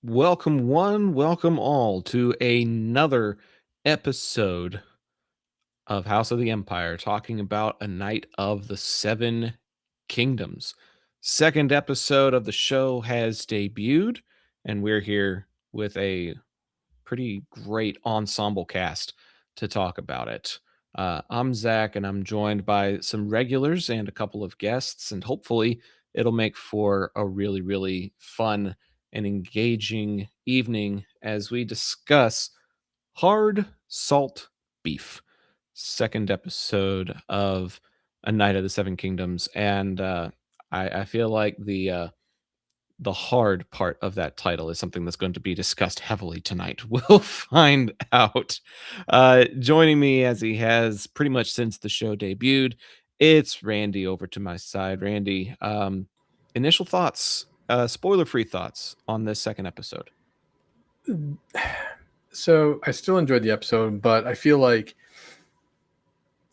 Welcome, one, welcome all to another episode of House of the Empire, talking about A Knight of the Seven Kingdoms. Second episode of the show has debuted, and we're here with a pretty great ensemble cast to talk about it. I'm Zach, and I'm joined by some regulars and a couple of guests, and hopefully, it'll make for a really, really fun and engaging evening as we discuss Hard Salt Beef, second episode of A Night of the Seven Kingdoms. And I feel like the hard part of that title is something that's going to be discussed heavily tonight. We'll find out. Joining me as he has pretty much since the show debuted, it's Randy over to my side. Randy, initial thoughts, spoiler-free thoughts on this second episode. So I still enjoyed the episode, but I feel like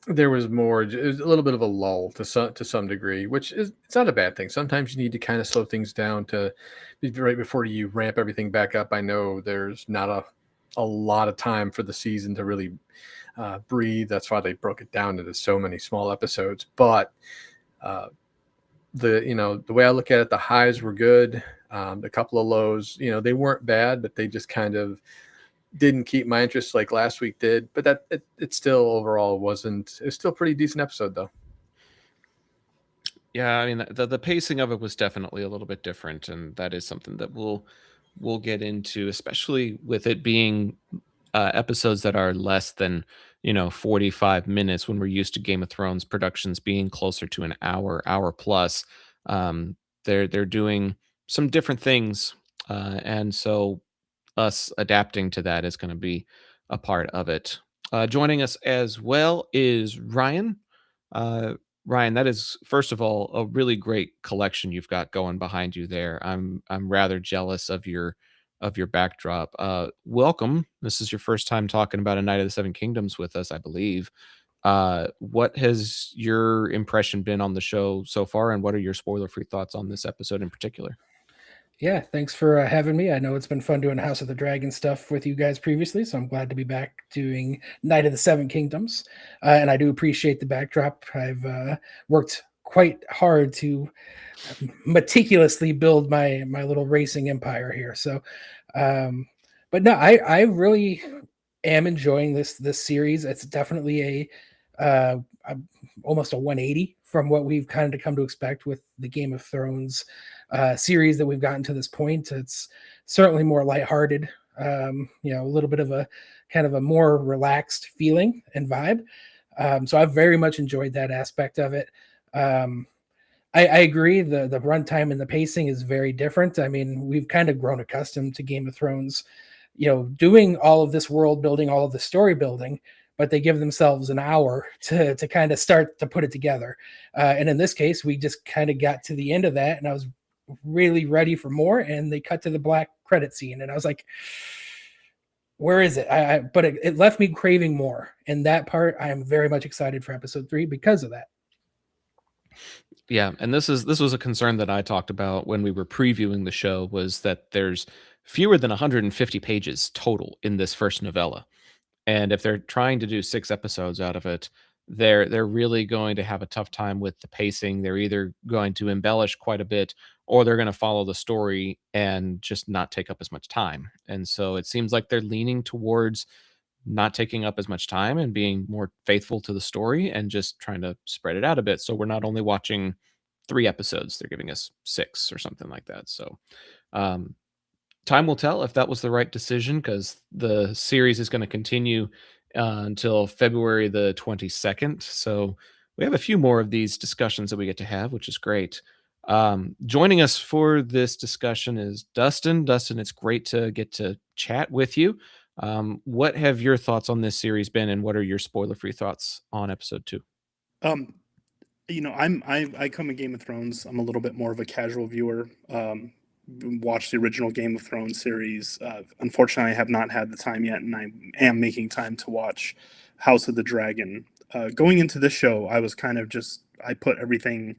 there was more, it was a little bit of a lull to some degree, which is it's not a bad thing. Sometimes you need to kind of slow things down to right before you ramp everything back up. I know there's not a lot of time for the season to really breathe. That's why they broke it down into so many small episodes. But uh, the way I look at it, the highs were good. The couple of lows, they weren't bad, but they just kind of didn't keep my interest like last week did, but it still overall wasn't. It's still a pretty decent episode though. Yeah, I mean the pacing of it was definitely a little bit different, and that is something that we'll get into, especially with it being episodes that are less than 45 minutes when we're used to Game of Thrones productions being closer to an hour plus. They're doing some different things, and so us adapting to that is going to be a part of it. Joining us as well is Ryan. Uh, Ryan, that is first of all a really great collection you've got going behind you there. I'm rather jealous of your backdrop. Welcome. This is your first time talking about A Night of the Seven Kingdoms with us, I believe. What has your impression been on the show so far, and what are your spoiler-free thoughts on this episode in particular? Yeah, thanks for having me. I know it's been fun doing House of the Dragon stuff with you guys previously, so I'm glad to be back doing Night of the Seven Kingdoms. And I do appreciate the backdrop. I've worked quite hard to meticulously build my little racing empire here. So, but no, I really am enjoying this series. It's definitely a almost a 180 from what we've kind of come to expect with the Game of Thrones series that we've gotten to this point. It's certainly more lighthearted, a little bit of a kind of a more relaxed feeling and vibe. So I've very much enjoyed that aspect of it. I agree. The runtime and the pacing is very different. I mean, we've kind of grown accustomed to Game of Thrones, doing all of this world building, all of the story building, but they give themselves an hour to kind of start to put it together. And in this case, we just kind of got to the end of that, and I was really ready for more. And they cut to the black credit scene, and I was like, "Where is it?" But it left me craving more. And that part, I am very much excited for episode 3 because of that. Yeah, and this was a concern that I talked about when we were previewing the show, was that there's fewer than 150 pages total in this first novella. And if they're trying to do 6 episodes out of it, they're really going to have a tough time with the pacing. They're either going to embellish quite a bit, or they're gonna follow the story and just not take up as much time. And so it seems like they're leaning towards not taking up as much time and being more faithful to the story and just trying to spread it out a bit. So we're not only watching 3 episodes, they're giving us 6 or something like that. So, um, time will tell if that was the right decision, because the series is gonna continue, until February the 22nd. So we have a few more of these discussions that we get to have, which is great. Joining us for this discussion is Dustin. Dustin, it's great to get to chat with you. What have your thoughts on this series been, and what are your spoiler-free thoughts on episode 2? Um, I come in Game of Thrones. I'm a little bit more of a casual viewer. Watched the original Game of Thrones series. Unfortunately, I have not had the time yet, and I am making time to watch House of the Dragon. Going into this show, I was kind of just I put everything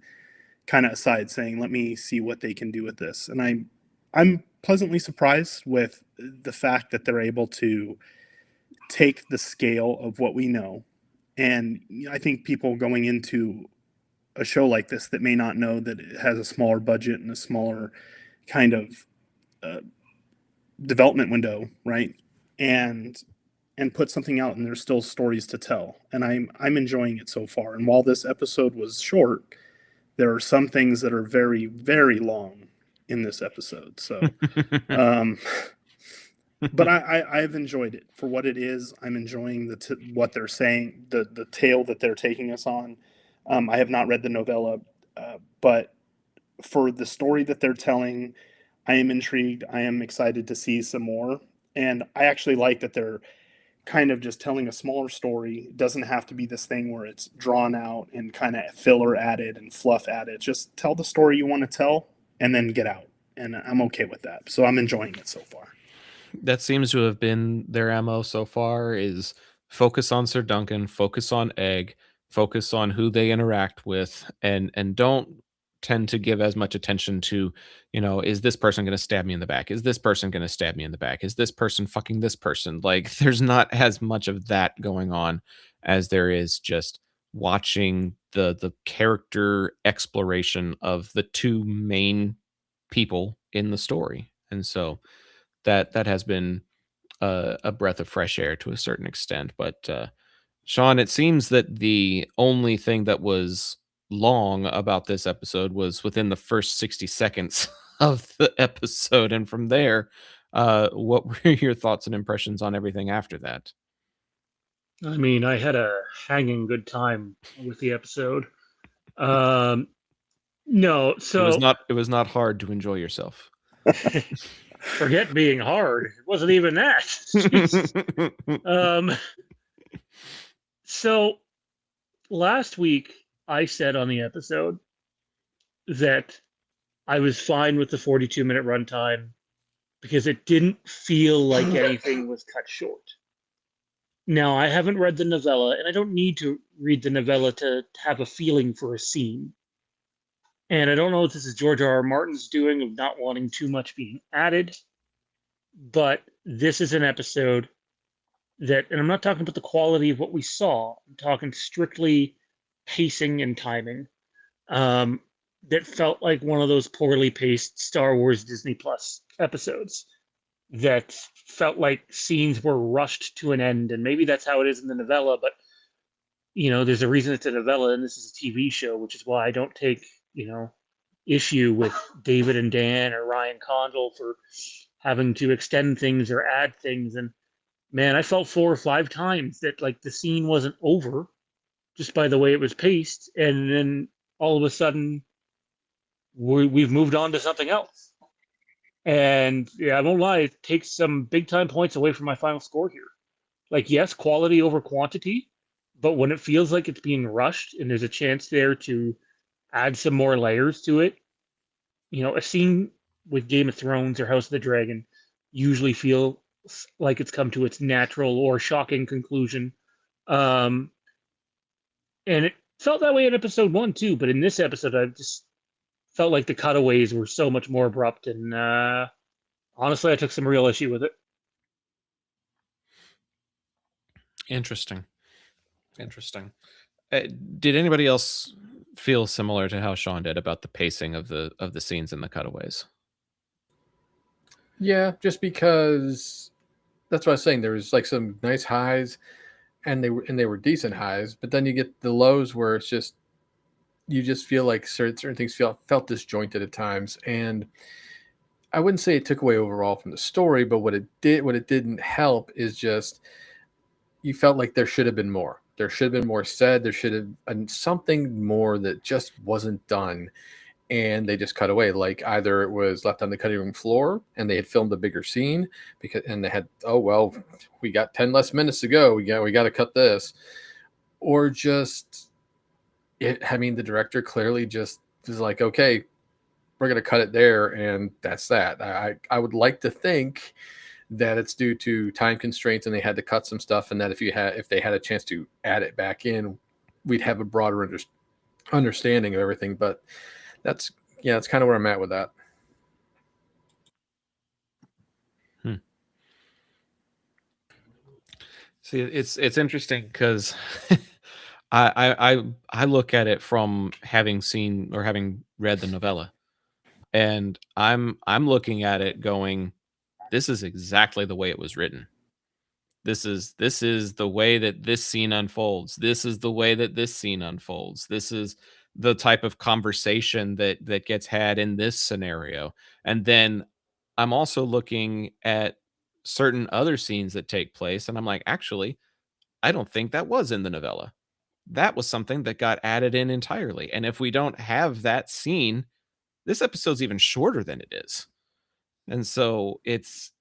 kind of aside, saying, "Let me see what they can do with this." And I'm pleasantly surprised with the fact that they're able to take the scale of what we know. And I think people going into a show like this that may not know that it has a smaller budget and a smaller kind of uh, development window, right? And put something out, and there's still stories to tell. And I'm enjoying it so far. And while this episode was short, there are some things that are very, very long in this episode. So, but I've enjoyed it for what it is. I'm enjoying what they're saying, the tale that they're taking us on. I have not read the novella, but for the story that they're telling, I am intrigued. I am excited to see some more. And I actually like that they're kind of just telling a smaller story. It doesn't have to be this thing where it's drawn out and kind of filler added and fluff added. Just tell the story you want to tell and then get out. And I'm okay with that. So I'm enjoying it so far. That seems to have been their MO so far, is focus on Sir Duncan, focus on Egg, focus on who they interact with, and don't tend to give as much attention to, is this person going to stab me in the back? Is this person going to stab me in the back? Is this person fucking this person? Like, there's not as much of that going on as there is just watching the character exploration of the two main people in the story. And so that has been a breath of fresh air to a certain extent. But Sean, it seems that the only thing that was long about this episode was within the first 60 seconds of the episode, and from there, what were your thoughts and impressions on everything after that? I mean, I had a hanging good time with the episode. No, so It was not hard to enjoy yourself. forget being hard. It wasn't even that. So last week I said on the episode that I was fine with the 42-minute runtime because it didn't feel like anything was cut short. Now, I haven't read the novella, and I don't need to read the novella to have a feeling for a scene. And I don't know if this is George R. R. Martin's doing of not wanting too much being added, but this is an episode that, and I'm not talking about the quality of what we saw, I'm talking strictly pacing and timing, that felt like one of those poorly paced Star Wars Disney Plus episodes that felt like scenes were rushed to an end. And maybe that's how it is in the novella, but there's a reason it's a novella and this is a TV show, which is why I don't take, issue with David and Dan or Ryan Condal for having to extend things or add things. And man, I felt 4 or 5 times that like the scene wasn't over just by the way it was paced. And then all of a sudden we've moved on to something else. And yeah, I won't lie, it takes some big time points away from my final score here. Like, yes, quality over quantity, but when it feels like it's being rushed and there's a chance there to add some more layers to it, a scene with Game of Thrones or House of the Dragon usually feels like it's come to its natural or shocking conclusion. And it felt that way in episode 1 too, but in this episode, I just felt like the cutaways were so much more abrupt, and honestly, I took some real issue with it. Interesting. Did anybody else feel similar to how Sean did about the pacing of the scenes and the cutaways? Yeah, just because that's what I was saying. There was like some nice highs, and they were decent highs, but then you get the lows where it's just you just feel like certain things felt disjointed at times. And I wouldn't say it took away overall from the story, but what it didn't help is just you felt like there should have been more. There should have been more said. There should have been something more that just wasn't done. And they just cut away. Like either it was left on the cutting room floor and they had filmed a bigger scene and they had, oh, well, we got 10 less minutes to go. We got to cut this. Or just, the director clearly just was like, okay, we're going to cut it there. And that's that. I would like to think that it's due to time constraints and they had to cut some stuff, and that if they had a chance to add it back in, we'd have a broader understanding of everything. But that's kind of where I'm at with that. See, it's interesting because I look at it from having seen or having read the novella, and I'm looking at it going, this is exactly the way it was written. This is the way that this scene unfolds. This is the way that this scene unfolds. This is the type of conversation that gets had in this scenario. And then I'm also looking at certain other scenes that take place, and I'm like, actually, I don't think that was in the novella. That was something that got added in entirely. And if we don't have that scene, this episode's even shorter than it is. And so it's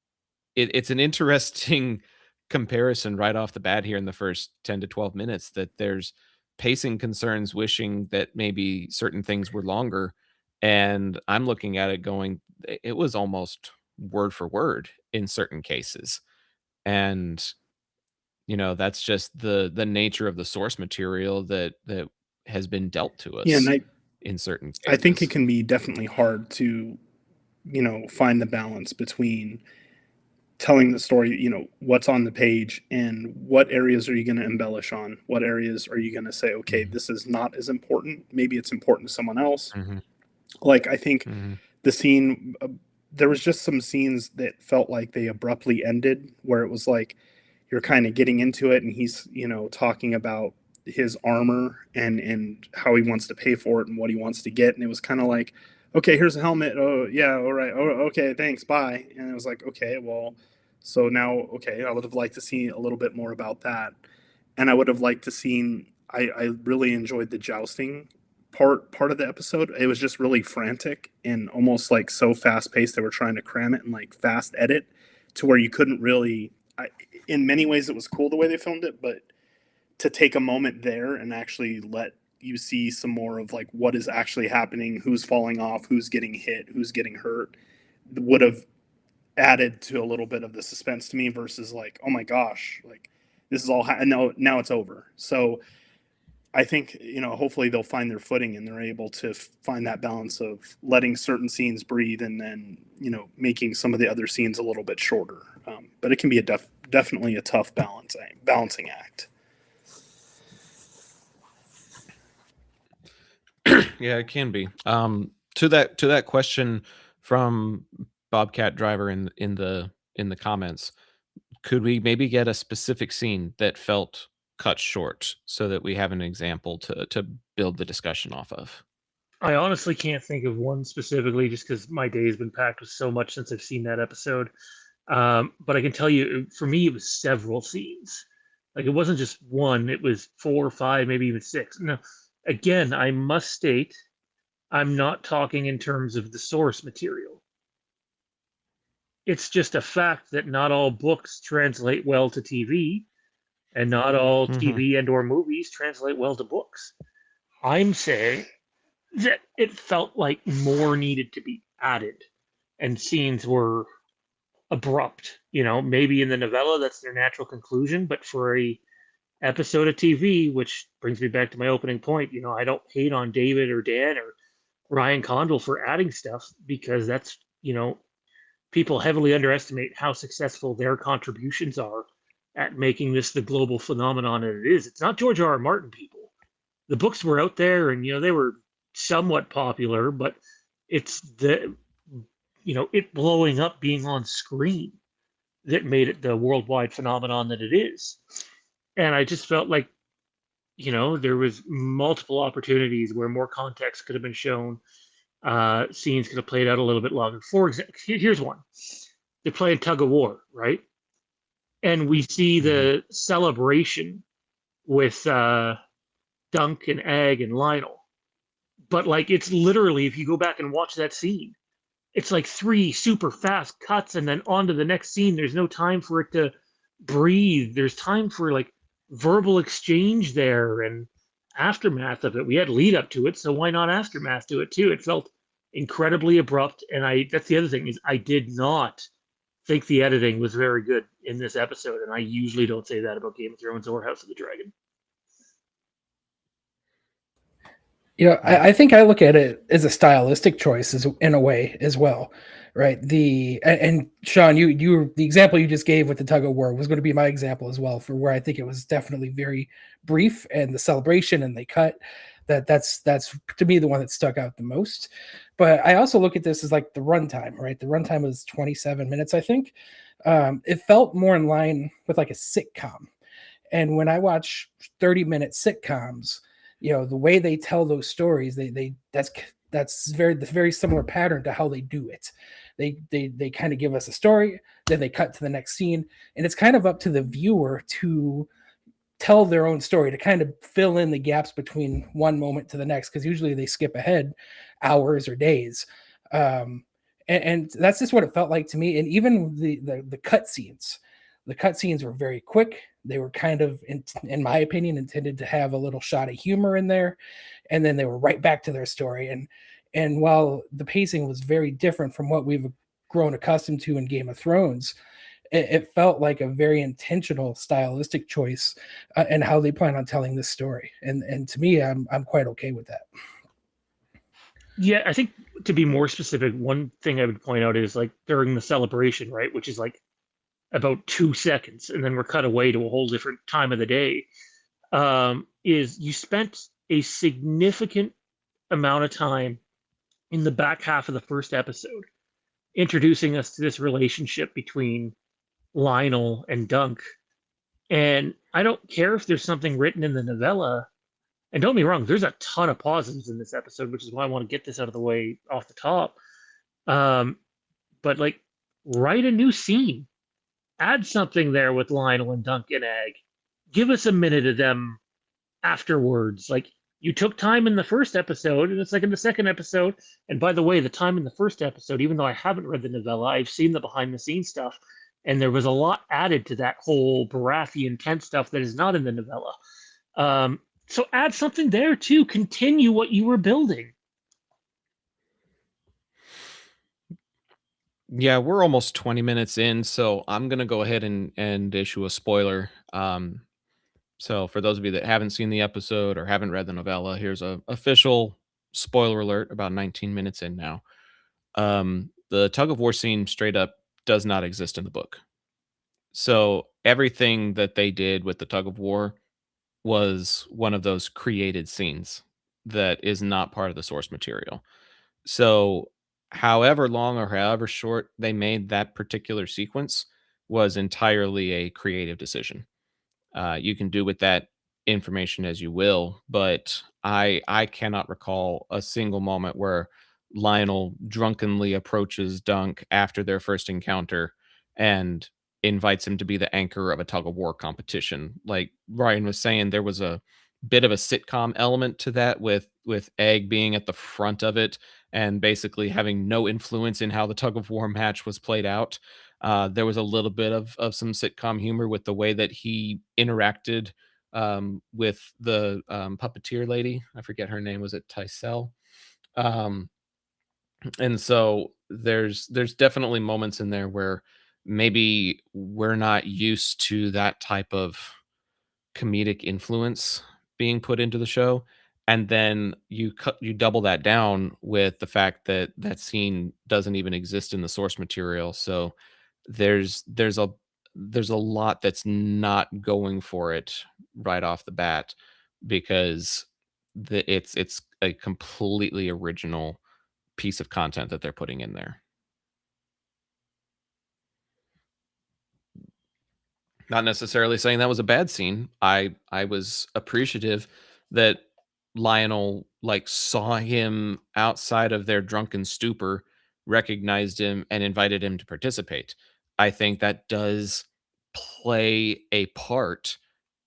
an interesting comparison right off the bat here in the first 10 to 12 minutes that there's pacing concerns wishing that maybe certain things were longer, and I'm looking at it going, It was almost word for word in certain cases." And that's just the nature of the source material that has been dealt to Yeah, and us in certain I think it cases. can be definitely hard to, find the balance between telling the story, what's on the page and what areas are you going to embellish on? What areas are you going to say, okay, Mhm, this is not as important. Maybe it's important to someone else. mhm, Like, I think mhm, the scene, there was just some scenes that felt like they abruptly ended where it was like you're kind of getting into it and he's, talking about his armor and how he wants to pay for it and what he wants to get. And it was kind of like, okay, here's a helmet. Oh, yeah. All right. Oh, okay. Thanks. Bye. And it was like, okay, well, so now, okay, I would have liked to see a little bit more about that. And I would have liked to seen, I really enjoyed the jousting part of the episode. It was just really frantic and almost like so fast paced. They were trying to cram it and like fast edit to where you couldn't really, in many ways it was cool the way they filmed it, but to take a moment there and actually let you see some more of like what is actually happening, who's falling off, who's getting hit, who's getting hurt, would have added to a little bit of the suspense to me versus like, oh my gosh, like this is all now it's over. So I think, hopefully they'll find their footing and they're able to find that balance of letting certain scenes breathe and then, making some of the other scenes a little bit shorter. But it can be definitely a tough balancing act. Yeah, it can be. To that question from Bobcat Driver in the comments, could we maybe get a specific scene that felt cut short so that we have an example to build the discussion off of? I honestly can't think of one specifically just because my day has been packed with so much since I've seen that episode. But I can tell you, for me, it was several scenes. Like, it wasn't just one, it was four or five, maybe even six. No, again, I must state, I'm not talking in terms of the source material. It's just a fact that not all books translate well to TV, and not all Mhm, TV and or movies translate well to books. I'm saying that it felt like more needed to be added, and scenes were abrupt. Maybe in the novella that's their natural conclusion, but for a episode of TV, which brings me back to my opening point, I don't hate on David or Dan or Ryan Condal for adding stuff because that's, people heavily underestimate how successful their contributions are at making this the global phenomenon that it is. It's not George R. R. Martin people. The books were out there and they were somewhat popular, but it's the it blowing up being on screen that made it the worldwide phenomenon that it is. And I just felt like, there was multiple opportunities where more context could have been shown. Scenes could have played out a little bit longer. For example, here's one. They're playing tug of war, right? And we see mhm. the celebration with Dunk and Egg and Lionel. But like, it's literally, if you go back and watch that scene, it's like three super fast cuts and then on to the next scene. There's no time for it to breathe. There's time for like verbal exchange there and aftermath of it. We had lead up to it, so why not aftermath to it too? It felt incredibly abrupt, and that's the other thing is I did not think the editing was very good in this episode, and I usually don't say that about Game of Thrones or House of the Dragon. I think I look at it as a stylistic choice in a way as well, right? And Sean, the example you just gave with the tug of war was going to be my example as well, for where I think it was definitely very brief, and the celebration and they cut that's to me the one that stuck out the most. But I also look at this as like the runtime, right? The runtime was 27 minutes, I think. It felt more in line with like a sitcom. And when I watch 30-minute sitcoms, the way they tell those stories, that's very similar pattern to how they do it. They kind of give us a story, then they cut to the next scene, and it's kind of up to the viewer to tell their own story, to kind of fill in the gaps between one moment to the next, because usually they skip ahead hours or days. And that's just what it felt like to me. And even the cut scenes, the cut scenes were very quick. They were kind of, in my opinion, intended to have a little shot of humor in there, and then they were right back to their story. And while the pacing was very different from what we've grown accustomed to in Game of Thrones, it felt like a very intentional stylistic choice in how they plan on telling this story. And to me, I'm quite okay with that. Yeah, I think to be more specific, one thing I would point out is like during the celebration, right, which is like about 2 seconds, and then we're cut away to a whole different time of the day. Is you spent a significant amount of time in the back half of the first episode introducing us to this relationship between Lionel and Dunk. And I don't care if there's something written in the novella. And don't be wrong, there's a ton of positives in this episode, which is why I want to get this out of the way off the top. But like, write a new scene, add something there with Lionel and Dunk and Egg. Give us a minute of them afterwards. Like, you took time in the first episode, and it's like in the second episode. And by the way, the time in the first episode, even though I haven't read the novella, I've seen the behind the scenes stuff, and there was a lot added to that whole Baratheon tent stuff that is not in the novella. So add something there too. Continue what you were building. Yeah, we're almost 20 minutes in, so I'm gonna go ahead and issue a spoiler. So for those of you that haven't seen the episode or haven't read the novella, here's a official spoiler alert. About 19 minutes in now. The tug of war scene straight up does not exist in the book. So everything that they did with the tug of war was one of those created scenes that is not part of the source material. So however long or however short they made that particular sequence was entirely a creative decision. You can do with that information as you will, but I cannot recall a single moment where Lionel drunkenly approaches Dunk after their first encounter and invites him to be the anchor of a tug of war competition. Like Ryan was saying, there was a bit of a sitcom element to that with Egg being at the front of it and basically having no influence in how the tug of war match was played out. There was a little bit of some sitcom humor with the way that he interacted with the puppeteer lady. I forget her name. Was it Tysell? Um, and so there's definitely moments in there where maybe we're not used to that type of comedic influence being put into the show, and then you double that down with the fact that that scene doesn't even exist in the source material. So there's there's a there's a lot that's not going for it right off the bat, because it's a completely original piece of content that they're putting in there. Not necessarily saying that was a bad scene. I was appreciative that Lionel like saw him outside of their drunken stupor, recognized him, and invited him to participate. I think that does play a part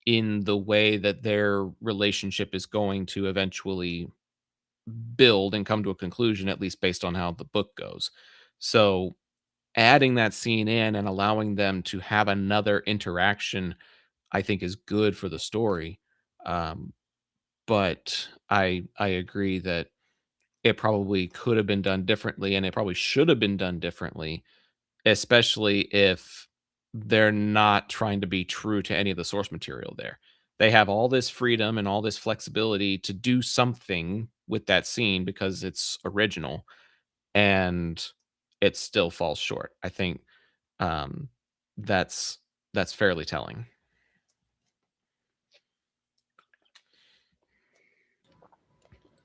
in the way that their relationship is going to eventually build and come to a conclusion, at least based on how the book goes. So adding that scene in and allowing them to have another interaction, I think, is good for the story. Um, but I agree that it probably could have been done differently, and it probably should have been done differently, especially if they're not trying to be true to any of the source material there. They have all this freedom and all this flexibility to do something with that scene because it's original, and it still falls short. I think um, that's fairly telling.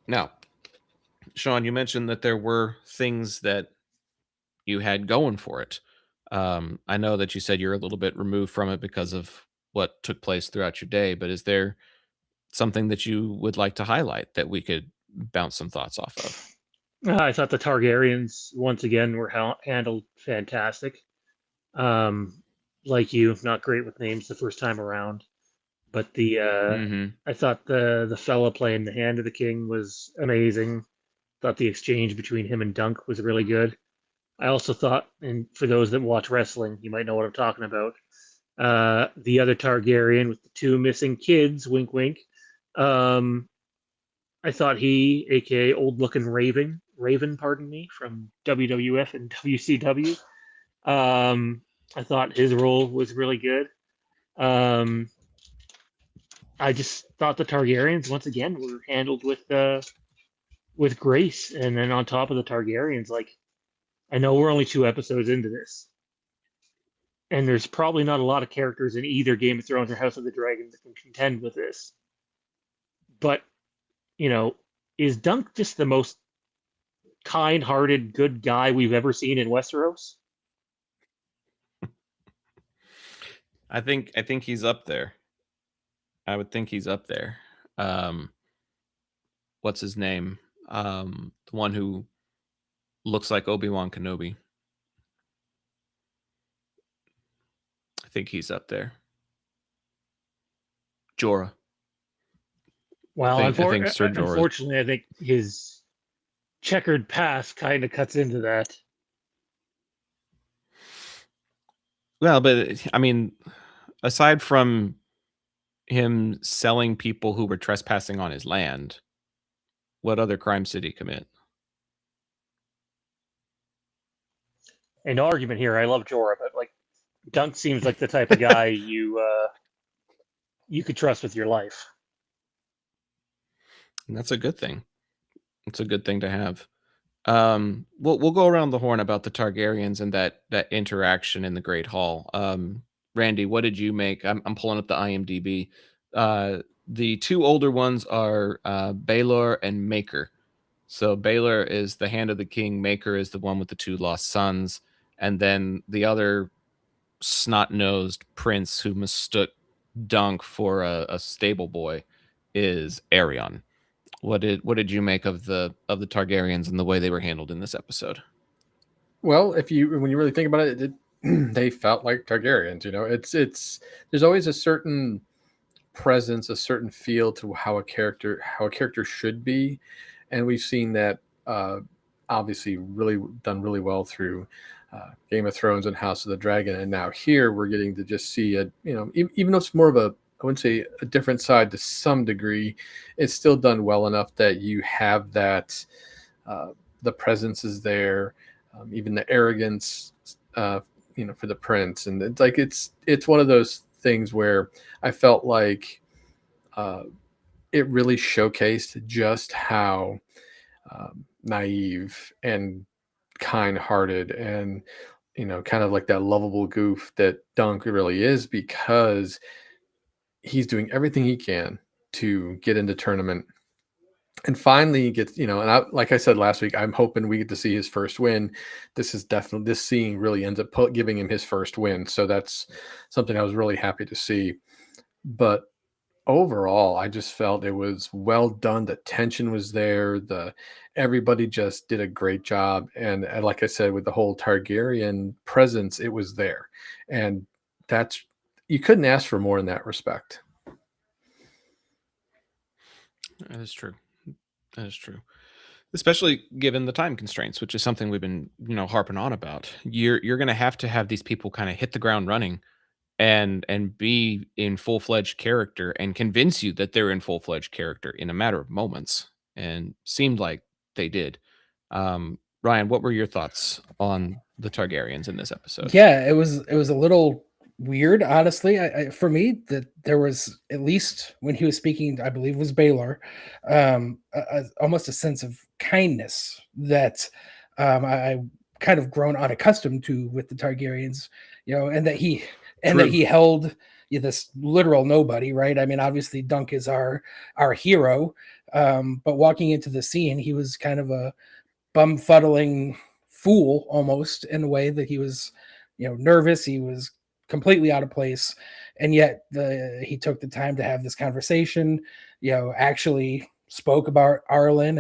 Now, Sean, you mentioned that there were things that you had going for it. I know that you said you're a little bit removed from it because of what took place throughout your day, but is there something that you would like to highlight that we could bounce some thoughts off of? I thought the Targaryens once again were handled fantastic. Like you, not great with names the first time around, but I thought the fella playing the Hand of the King was amazing. Thought the exchange between him and Dunk was really good. I also thought, and for those that watch wrestling, you might know what I'm talking about. The other Targaryen with the two missing kids, wink, wink. I thought he, aka old looking Raven, pardon me, from WWF and WCW. I thought his role was really good. I just thought the Targaryens once again were handled with grace, and then on top of the Targaryens, like, I know we're only 2 episodes into this, and there's probably not a lot of characters in either Game of Thrones or House of the Dragon that can contend with this. But, is Dunk just the most kind-hearted, good guy we've ever seen in Westeros? I think he's up there. I would think he's up there. What's his name? The one who looks like Obi-Wan Kenobi. I think he's up there. Jorah. Well, I think Ser Jorah. Unfortunately, I think his checkered past kind of cuts into that. Well, but I mean, aside from him selling people who were trespassing on his land, what other crimes did he commit? And no argument here. I love Jorah, but like Dunk seems like the type of guy you could trust with your life. And that's a good thing. It's a good thing to have. We'll go around the horn about the Targaryens and that interaction in the Great Hall. Randy, what did you make? I'm pulling up the IMDb. The 2 older ones are Baelor and Maker. So Baelor is the Hand of the King. Maker is the one with the 2 lost sons. And then the other snot-nosed prince who mistook Dunk for a stable boy is Aerion. What did you make of the Targaryens and the way they were handled in this episode? Well, when you really think about it, they felt like Targaryens. It's there's always a certain presence, a certain feel to how a character should be, and we've seen that obviously really done really well through Game of Thrones and House of the Dragon, and now here we're getting to just see even though it's more of a, I wouldn't say a different side to some degree, it's still done well enough that you have that the presence is there, even the arrogance, for the prince, and it's one of those things where I felt like it really showcased just how naive and kind-hearted and kind of like that lovable goof that Dunk really is, because he's doing everything he can to get into tournament and finally gets, like I said last week, I'm hoping we get to see his first win. This scene really ends up giving him his first win. So that's something I was really happy to see. But overall, I just felt it was well done. The tension was there. Everybody just did a great job. And like I said, with the whole Targaryen presence, it was there. And you couldn't ask for more in that respect. That is true. That is true. Especially given the time constraints, which is something we've been, harping on about. You're going to have these people kind of hit the ground running and be in full-fledged character and convince you that they're in full-fledged character in a matter of moments, and seemed like they did. Ryan, what were your thoughts on the Targaryens in this episode? Yeah, it was a little weird, honestly. For me, that there was, at least when he was speaking, I believe it was Baylor, almost a sense of kindness that I kind of grown unaccustomed to with the Targaryens, and that he held this literal nobody, right? I mean, obviously Dunk is our hero, but walking into the scene, he was kind of a bumfuddling fool almost, in a way that he was, nervous. He was completely out of place, and yet he took the time to have this conversation. Actually spoke about Arlen,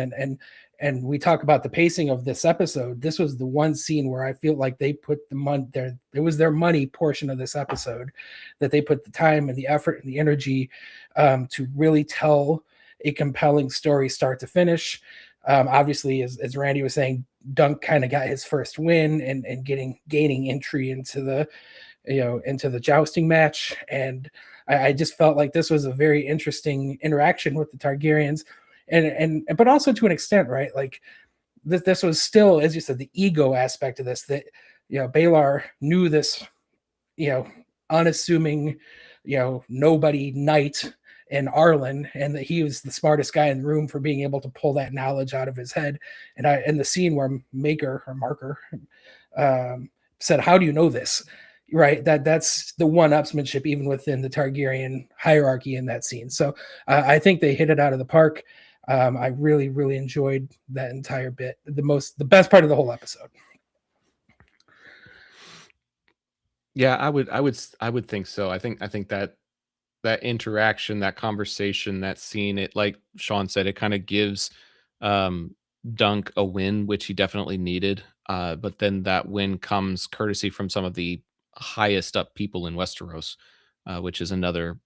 and we talk about the pacing of this episode. This was the one scene where I feel like they put the money there. It was their money portion of this episode, that they put the time and the effort and the energy to really tell a compelling story, start to finish. Obviously, as Randy was saying, Dunk kind of got his first win and gaining entry into the jousting match, and I just felt like this was a very interesting interaction with the Targaryens, and but also to an extent, right? Like this was still, as you said, the ego aspect of this, that Baylor knew this, unassuming, nobody knight in Arlen, and that he was the smartest guy in the room for being able to pull that knowledge out of his head. And in the scene where Marker said, "How do you know this?" Right, that's the one-upsmanship even within the Targaryen hierarchy in that scene. So I think they hit it out of the park. I really, really enjoyed that entire bit. The best part of the whole episode. Yeah, I would think so. I think that interaction, that conversation, that scene, it, like Sean said, it kind of gives Dunk a win, which he definitely needed. But then that win comes courtesy from some of the highest up people in Westeros, which is another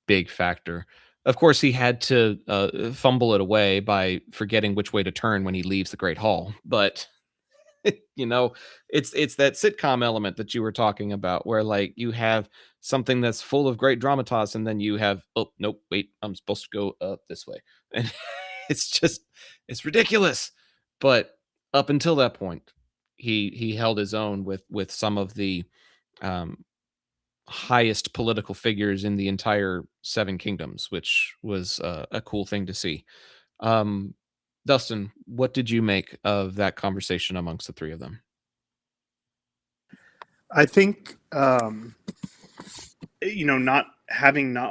big factor. Of course, he had to fumble it away by forgetting which way to turn when he leaves the Great Hall. But you know, it's that sitcom element that you were talking about, where like you have something that's full of great dramatas, and then you have, oh nope, wait, I'm supposed to go this way, and it's ridiculous. But up until that point, he held his own with some of the um, highest political figures in the entire Seven Kingdoms, which was a cool thing to see. Um, Dustin, what did you make of that conversation amongst the three of them? I think, not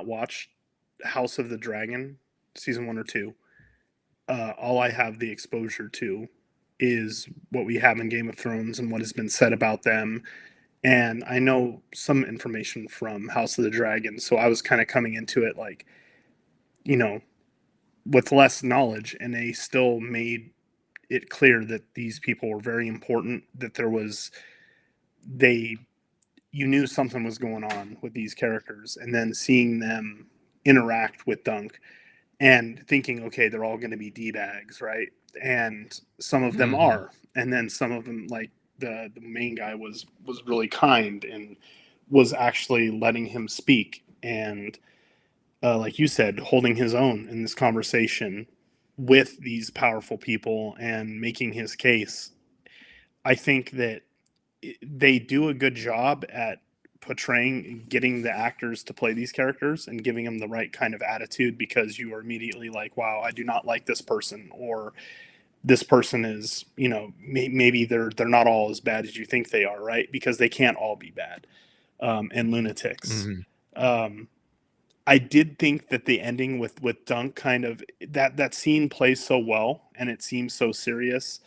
watched House of the Dragon season 1 or 2, all I have the exposure to is what we have in Game of Thrones and what has been said about them. And I know some information from House of the Dragon, so I was kind of coming into it like, you know, with less knowledge, and they still made it clear that these people were very important, that they you knew something was going on with these characters, and then seeing them interact with Dunk and thinking, okay, they're all going to be D-bags, right? And some of them are, and then some of them, like the main guy was really kind and was actually letting him speak, and like you said, holding his own in this conversation with these powerful people and making his case. I think that they do a good job at portraying, getting the actors to play these characters and giving them the right kind of attitude, because you are immediately like, wow, I do not like this person, or this person is, maybe they're not all as bad as you think they are, right? Because they can't all be bad and lunatics. I did think that the ending with Dunk, kind of that scene plays so well, and it seems so serious,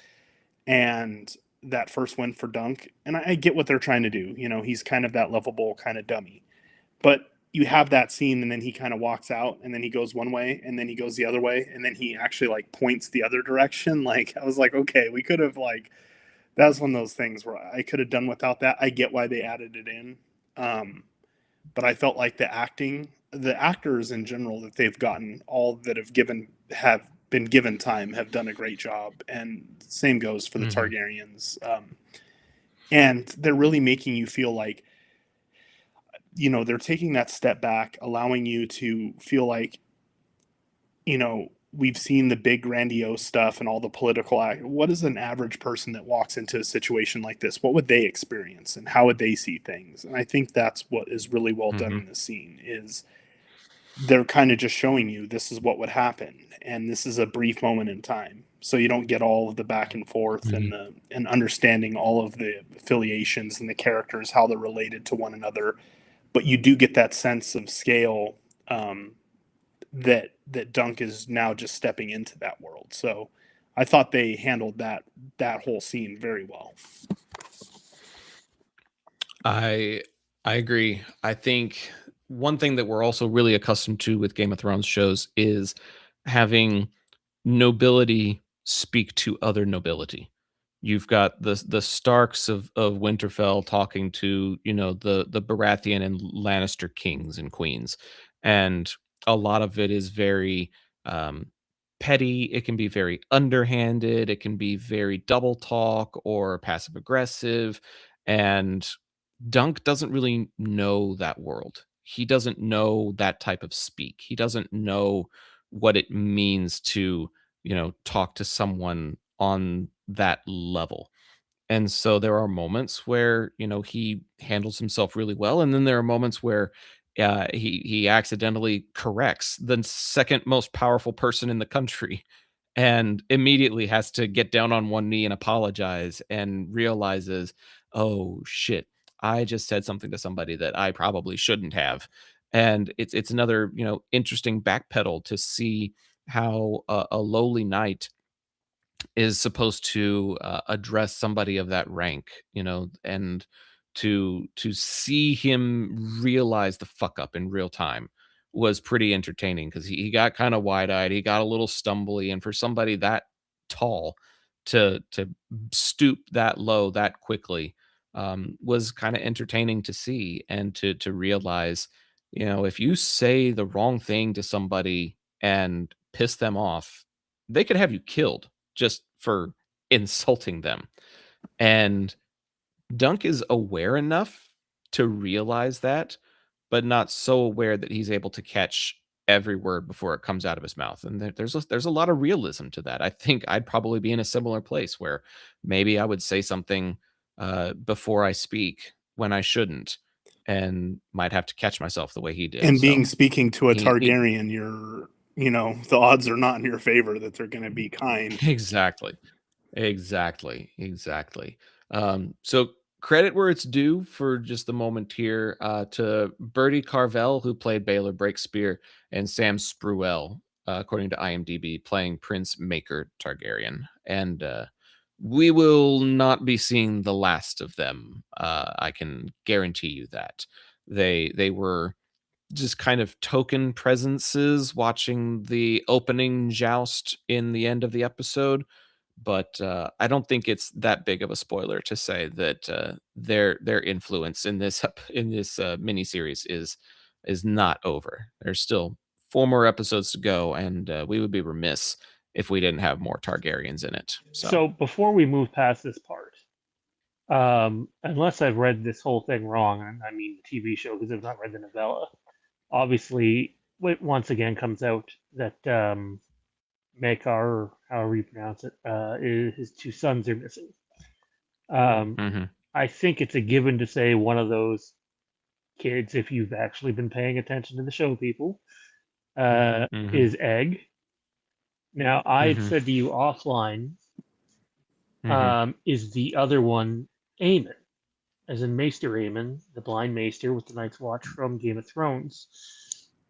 and that first win for Dunk, and I get what they're trying to do. He's kind of that lovable kind of dummy, but you have that scene, and then he kind of walks out, and then he goes one way, and then he goes the other way, and then he actually like points the other direction. Like, I was like, okay, we could have, like, that was one of those things where I could have done without that. I get why they added it in. But I felt like the actors in general that they've gotten, all that have been given time, have done a great job. And same goes for the Targaryens. And they're really making you feel like, they're taking that step back, allowing you to feel like, we've seen the big grandiose stuff and all the political act. What is an average person that walks into a situation like this? What would they experience and how would they see things? And I think that's what is really well done Mhm. in this scene is they're kind of just showing you this is what would happen and this is a brief moment in time, so you don't get all of the back and forth Mhm. and understanding all of the affiliations and the characters, how they're related to one another, but you do get that sense of scale, that Dunk is now just stepping into that world. So I thought they handled that whole scene very well. I I agree. I think one thing that we're also really accustomed to with Game of Thrones shows is having nobility speak to other nobility. You've got the Starks of Winterfell talking to, the Baratheon and Lannister kings and queens. And a lot of it is very um petty. It can be very underhanded, it can be very double talk or passive aggressive. And Dunk doesn't really know that world. He doesn't know that type of speak. He doesn't know what it means to, talk to someone on that level. And so there are moments where, he handles himself really well. And then there are moments where he accidentally corrects the second most powerful person in the country and immediately has to get down on one knee and apologize and realizes, oh shit, I just said something to somebody that I probably shouldn't have. And it's another, interesting backpedal to see how a lowly knight is supposed to address somebody of that rank, and to see him realize the fuck up in real time was pretty entertaining because he got kind of wide eyed, he got a little stumbly, and for somebody that tall to stoop that low that quickly was kind of entertaining to see and to realize, if you say the wrong thing to somebody and piss them off, they could have you killed just for insulting them. And Dunk is aware enough to realize that, but not so aware that he's able to catch every word before it comes out of his mouth. And there's a lot of realism to that. I think I'd probably be in a similar place where maybe I would say something before I speak when I shouldn't, and might have to catch myself the way he did. And So being speaking to a he Targaryen, the odds are not in your favor that they're going to be kind. exactly. Exactly, exactly. So credit where it's due for just the moment here to Bertie Carvel, who played Baylor Breakspear, and Sam Spruell, according to IMDb, playing Prince Maker Targaryen. And we will not be seeing the last of them. I can guarantee you that. They were just kind of token presences watching the opening joust in the end of the episode, but I don't think it's that big of a spoiler to say that their influence in this miniseries is not over. There's still 4 more episodes to go, and we would be remiss if we didn't have more Targaryens in it. So before we move past this part, unless I've read this whole thing wrong, and I mean the TV show because I've not read the novella, obviously it once again comes out that Maekar, or however you pronounce it, his 2 sons are missing. Mhm. I think it's a given to say one of those kids, if you've actually been paying attention to the show, people, Mhm. is Egg. Now, I had Mhm. said to you offline, Mhm. is the other one Aemon, as in Maester Aemon, the blind Maester with the Night's Watch from Game of Thrones.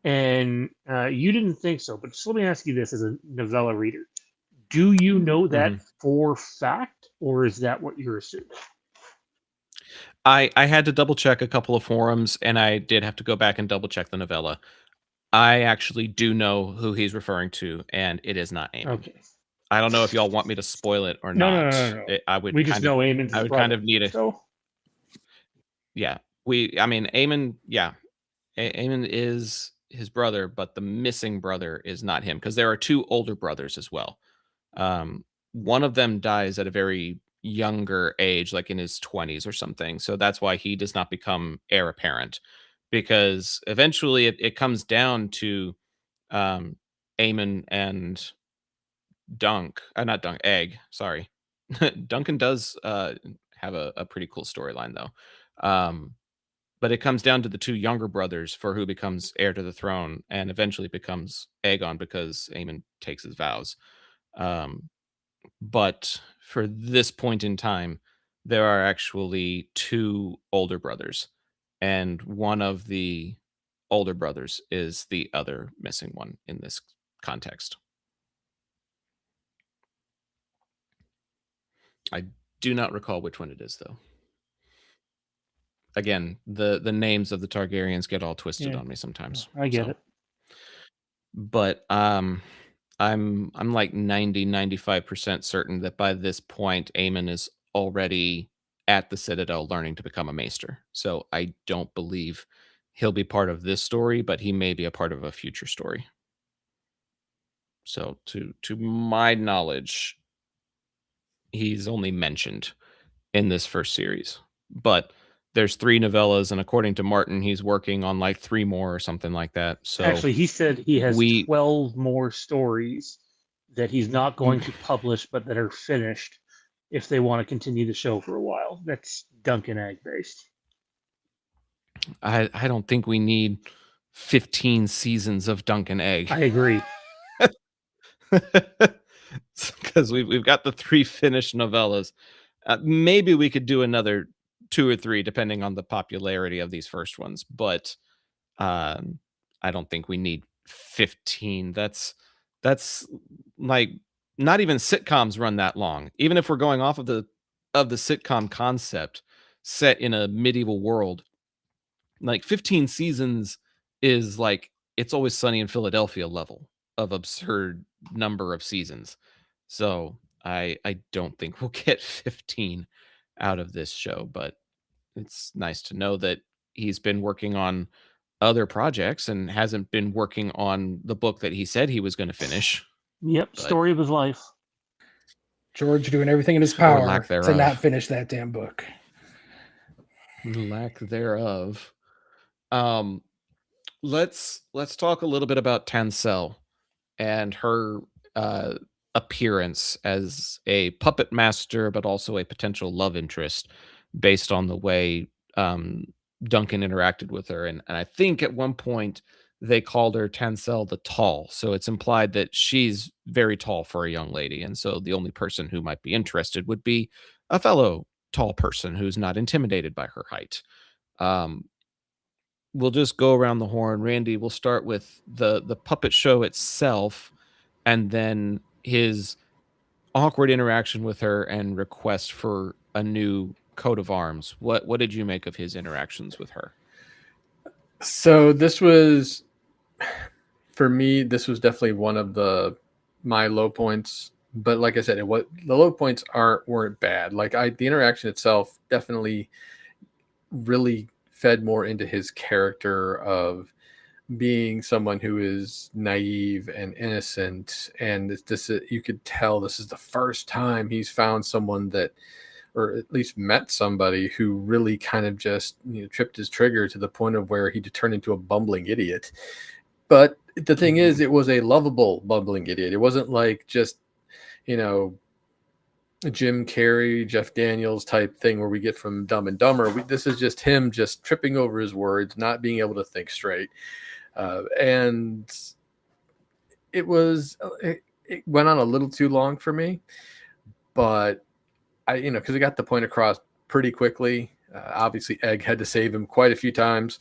And you didn't think so, but just let me ask you this as a novella reader. Do you know that Mhm. for fact, or is that what you're assuming? I had to double check a couple of forums, and I did have to go back and double check the novella. I actually do know who he's referring to, and it is not Aemon. Okay. I don't know if y'all want me to spoil it or No, no, not. no, no, no. I would We just kind of know Aemon's I his would kind brother. of need a So, yeah. I mean, Aemon, yeah. Aemon is his brother, but the missing brother is not him because there are 2 older brothers as well. One of them dies at a very younger age, like in his 20s or something. So that's why he does not become heir apparent, because eventually it comes down to Aemon and not Egg, sorry. Duncan does have a pretty cool storyline though. But it comes down to the two younger brothers for who becomes heir to the throne and eventually becomes Aegon because Aemon takes his vows. Um, but for this point in time, there are actually two older brothers, and one of the older brothers is the other missing one in this context. I do not recall which one it is, though. Again, the names of the Targaryens get all twisted Yeah. on me sometimes. I get it. But I'm like 95% certain that by this point Aemon is already at the Citadel learning to become a maester. So I don't believe he'll be part of this story, but he may be a part of a future story. So to my knowledge, he's only mentioned in this first series. But there's 3 novellas, and according to Martin, he's working on like 3 more or something like that. So Actually, he said he has we- 12 more stories that he's not going to publish, but that are finished if they want to continue the show for a while. That's Duncan Egg based. I don't think we need 15 seasons of Duncan Egg. I agree. Because we've got the 3 finished novellas. Maybe we could do another 2 or 3 depending on the popularity of these first ones, but I don't think we need 15. That's like not even sitcoms run that long. Even if we're going off of the sitcom concept set in a medieval world, like 15 seasons is like It's Always Sunny in Philadelphia level of absurd number of seasons. So I don't think we'll get 15 out of this show, but it's nice to know that he's been working on other projects and hasn't been working on the book that he said he was going to finish. Yep, But- story of his life. George doing everything in his Or power lack to thereof. not finish that damn book. Lack thereof. Let's talk a little bit about Tansel and her appearance as a puppet master, but also a potential love interest based on the way Duncan interacted with her. And I think at one point they called her Tansel the Tall. So it's implied that she's very tall for a young lady. And so the only person who might be interested would be a fellow tall person who's not intimidated by her height. We'll just go around the horn. Randy, we'll start with the puppet show itself, and then his awkward interaction with her and request for a new coat of arms. What did you make of his interactions with her? So this was, for me, this was definitely one of my low points. But like I said, the low points weren't bad. Like the interaction itself definitely really fed more into his character of being someone who is naive and innocent, and you could tell this is the first time he's found someone that, or at least met somebody who really kind of just tripped his trigger to the point of where he turned into a bumbling idiot. But the thing is, it was a lovable bumbling idiot. It wasn't like just Jim Carrey, Jeff Daniels type thing where we get from Dumb and Dumber. This is just him just tripping over his words, not being able to think straight. And it went on a little too long for me, but because it got the point across pretty quickly. Obviously, Egg had to save him quite a few times.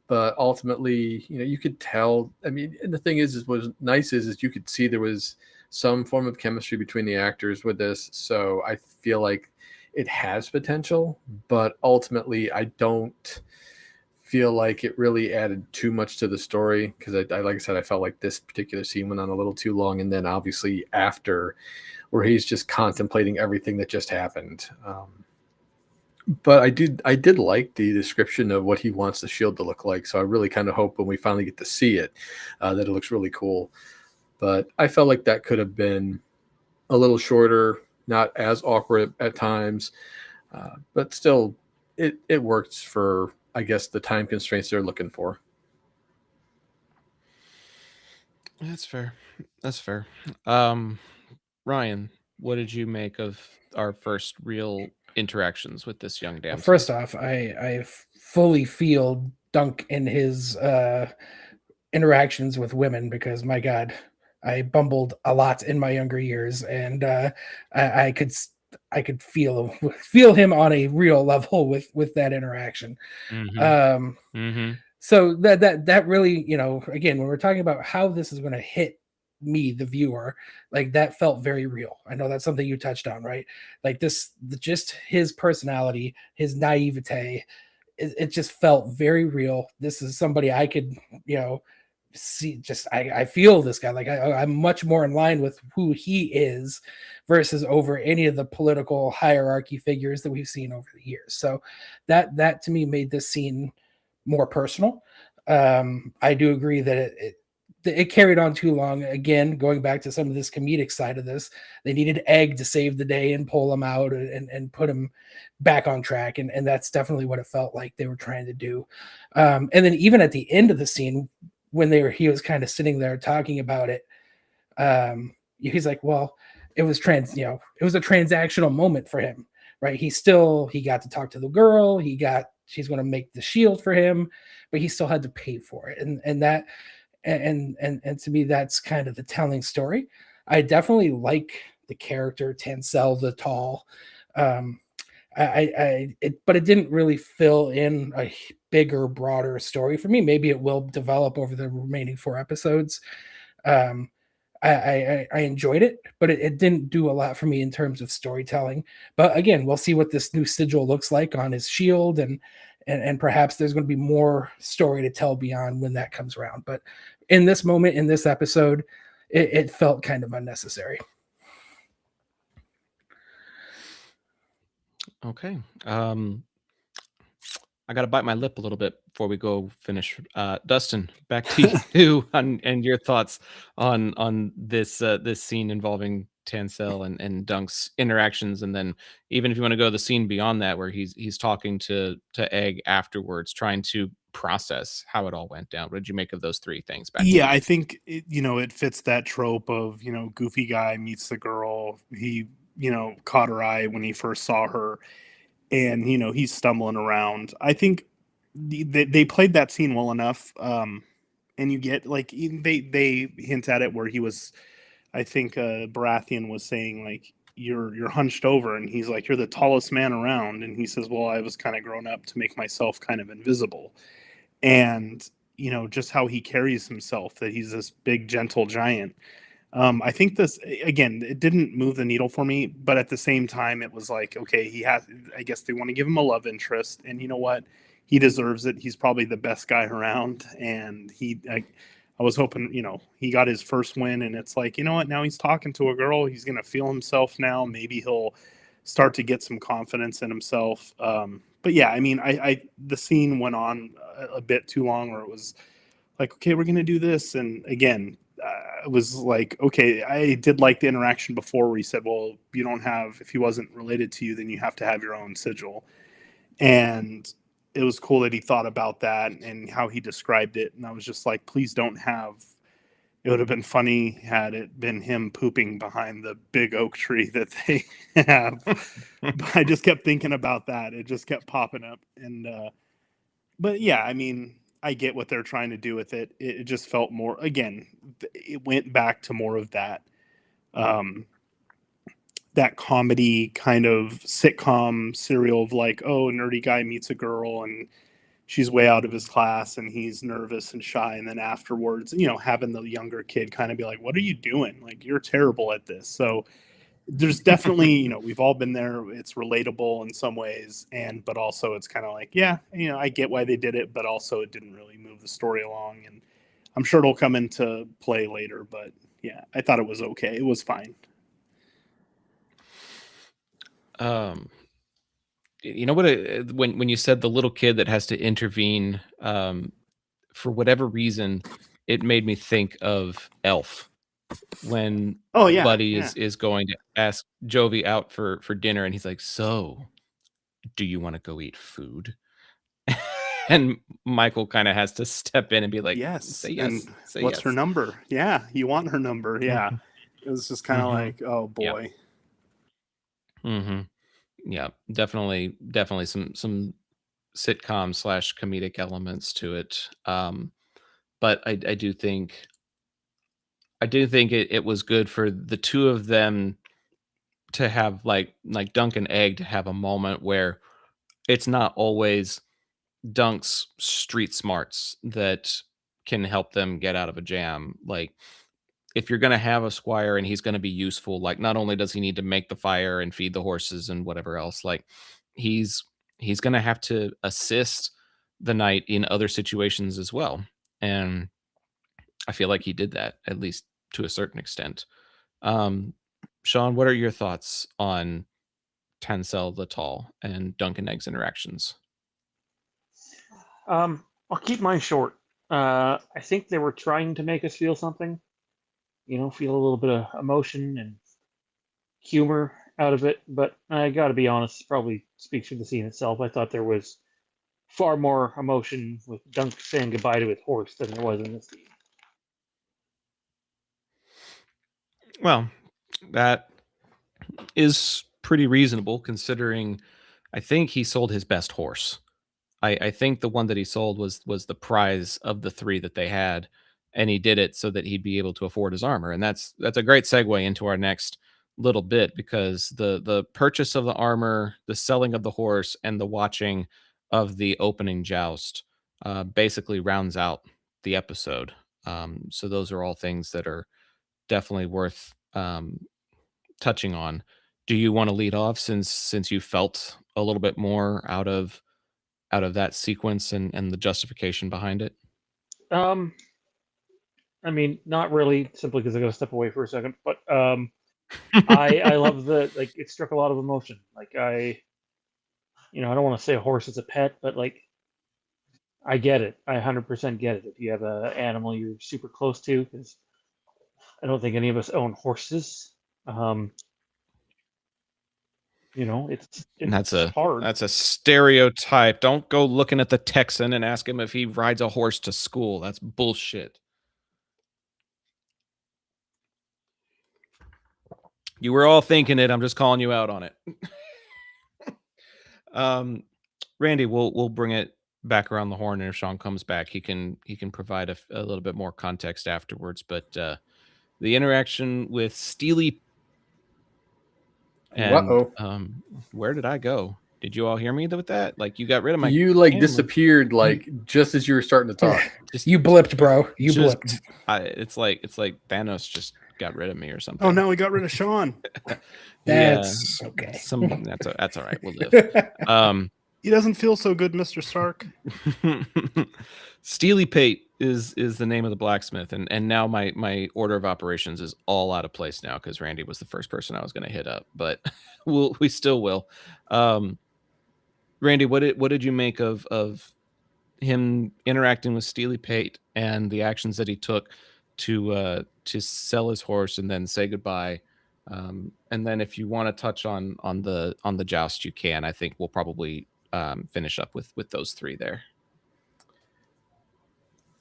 But ultimately, you could tell. I mean, and the thing is what's nice is you could see there was some form of chemistry between the actors with this. So I feel like it has potential, but ultimately I don't feel like it really added too much to the story, because I like I said, I felt like this particular scene went on a little too long, and then obviously after, where he's just contemplating everything that just happened. But I did like the description of what he wants the shield to look like, so I really kind of hope when we finally get to see it that it looks really cool. But I felt like that could have been a little shorter, not as awkward at times, but still it works for, I guess, the time constraints they're looking for. That's fair. That's fair. Ryan, what did you make of our first real interactions with this young Well, damsel? first off, I fully feel Dunk in his interactions with women because my God, I bumbled a lot in my younger years, and I could I could feel him on a real level with that interaction. Um, Mm-hmm. so that really, again, when we're talking about how this is going to hit me, the viewer, like that felt very real. I know that's something you touched on, right? Like just his personality, his naivete, it just felt very real. This is somebody I could, you know, see. Just I feel this guy. Like I'm much more in line with who he is versus over any of the political hierarchy figures that we've seen over the years. So that to me made this scene more personal. I do agree that it carried on too long. Again, going back to some of this comedic side of this, they needed Egg to save the day and pull him out and put him back on track. And that's definitely what it felt like they were trying to do. And then even at the end of the scene, when he was kind of sitting there talking about it, he's like, well, it was it was a transactional moment for him, right? He got to talk to the girl. She's going to make the shield for him, but he still had to pay for it. And that, and to me, that's kind of the telling story. I definitely like the character Tansel the Tall. But it didn't really fill in a bigger, broader story for me. Maybe it will develop over the remaining 4 episodes. Um, I enjoyed it, but it didn't do a lot for me in terms of storytelling. But again, we'll see what this new sigil looks like on his shield, and perhaps there's going to be more story to tell beyond when that comes around. But in this moment, in this episode, it felt kind of unnecessary. Okay. I got to bite my lip a little bit before we go finish. Dustin, back to you and your thoughts on this this scene involving Tansel and Dunk's interactions, and then even if you want to go the scene beyond that, where he's talking to Egg afterwards, trying to process how it all went down. What did you make of those 3 things? Back to Yeah, you. I think it fits that trope of goofy guy meets the girl. He caught her eye when he first saw her, and he's stumbling around. I think they played that scene well enough, and you get like they hint at it where he was. I think Baratheon was saying like you're hunched over, and he's like, you're the tallest man around, and he says, well, I was kind of grown up to make myself kind of invisible, and just how he carries himself, that he's this big gentle giant. I think this, again, it didn't move the needle for me, but at the same time, it was like, okay, I guess they want to give him a love interest, and you know what? He deserves it. He's probably the best guy around, and I was hoping, he got his first win, and it's like, you know what? Now he's talking to a girl. He's gonna feel himself now. Maybe he'll start to get some confidence in himself. But yeah, I mean, the scene went on a bit too long, where it was like, okay, we're gonna do this, and again, it was like, okay, I did like the interaction before where he said, well, you don't have, if he wasn't related to you, then you have to have your own sigil. And it was cool that he thought about that and how he described it. And I was just like, please don't have, it would have been funny had it been him pooping behind the big oak tree that they have. But I just kept thinking about that. It just kept popping up. And, but yeah, I mean, I get what they're trying to do with it. It just felt more, again, it went back to more of that, that comedy kind of sitcom serial of like, oh, a nerdy guy meets a girl and she's way out of his class and he's nervous and shy. And then afterwards, having the younger kid kind of be like, what are you doing? Like, you're terrible at this. So there's definitely, we've all been there. It's relatable in some ways. But also it's kind of like, yeah, I get why they did it, but also it didn't really move the story along. And I'm sure it'll come into play later, but yeah, I thought it was okay. It was fine. You know what? When you said the little kid that has to intervene, for whatever reason, it made me think of Elf when Oh yeah, Buddy yeah. is going to ask Jovi out for dinner, and he's like, "So, do you want to go eat food?" and Michael kind of has to step in and be like, Yes. say yes, And say what's yes. her number? Yeah. You want her number. Yeah. Mhm. It was just kind of Mhm. like, oh Yep. boy. Mm-hmm. Yeah, definitely some sitcom / comedic elements to it. But I do think it was good for the two of them to have like Dunk and Egg to have a moment where it's not always Dunk's street smarts that can help them get out of a jam. Like if you're going to have a squire and he's going to be useful, like not only does he need to make the fire and feed the horses and whatever else, like he's going to have to assist the knight in other situations as well. And I feel like he did that at least to a certain extent. Um, Sean, what are your thoughts on Tansel the Tall and Dunk and Egg's interactions? I'll keep mine short. I think they were trying to make us feel something, feel a little bit of emotion and humor out of it. But I got to be honest, probably speaks for the scene itself. I thought there was far more emotion with Dunk saying goodbye to his horse than there was in this scene. Well, that is pretty reasonable considering I think he sold his best horse. I think the one that he sold was the prize of the three that they had, and he did it so that he'd be able to afford his armor. And that's a great segue into our next little bit because the purchase of the armor, the selling of the horse, and the watching of the opening joust basically rounds out the episode. So those are all things that are definitely worth touching on. Do you want to lead off since you felt a little bit more out of that sequence and the justification behind it? Um, I mean, not really, simply because I got to step away for a second. But I love it struck a lot of emotion. Like I don't want to say a horse is a pet, but like I get it. I 100% get it. If you have an animal you're super close to, because I don't think any of us own horses. Um, And it's hard. that's a stereotype. Don't go looking at the Texan and ask him if he rides a horse to school. That's bullshit. You were all thinking it. I'm just calling you out on it. Randy, we'll bring it back around the horn, and if Sean comes back, he can provide a little bit more context afterwards. But the interaction with Steely and Uh-oh. Where did I go? Did you all hear me with that? Like you got rid of my You like camera. disappeared like just as you were starting to talk. Just, You blipped, bro. You just- blipped. it's like Thanos just got rid of me or something. Oh, no, we got rid of Sean. That's okay. That's all right. We'll live. He doesn't feel so good, Mr. Stark. Steely Pate is the name of the blacksmith, and now my order of operations is all out of place now because Randy was the first person I was going to hit up, but we still will. Randy, what did you make of him interacting with Steely Pate and the actions that he took to sell his horse and then say goodbye? And then if you want to touch on the joust, you can. I think we'll probably finish up with those three there.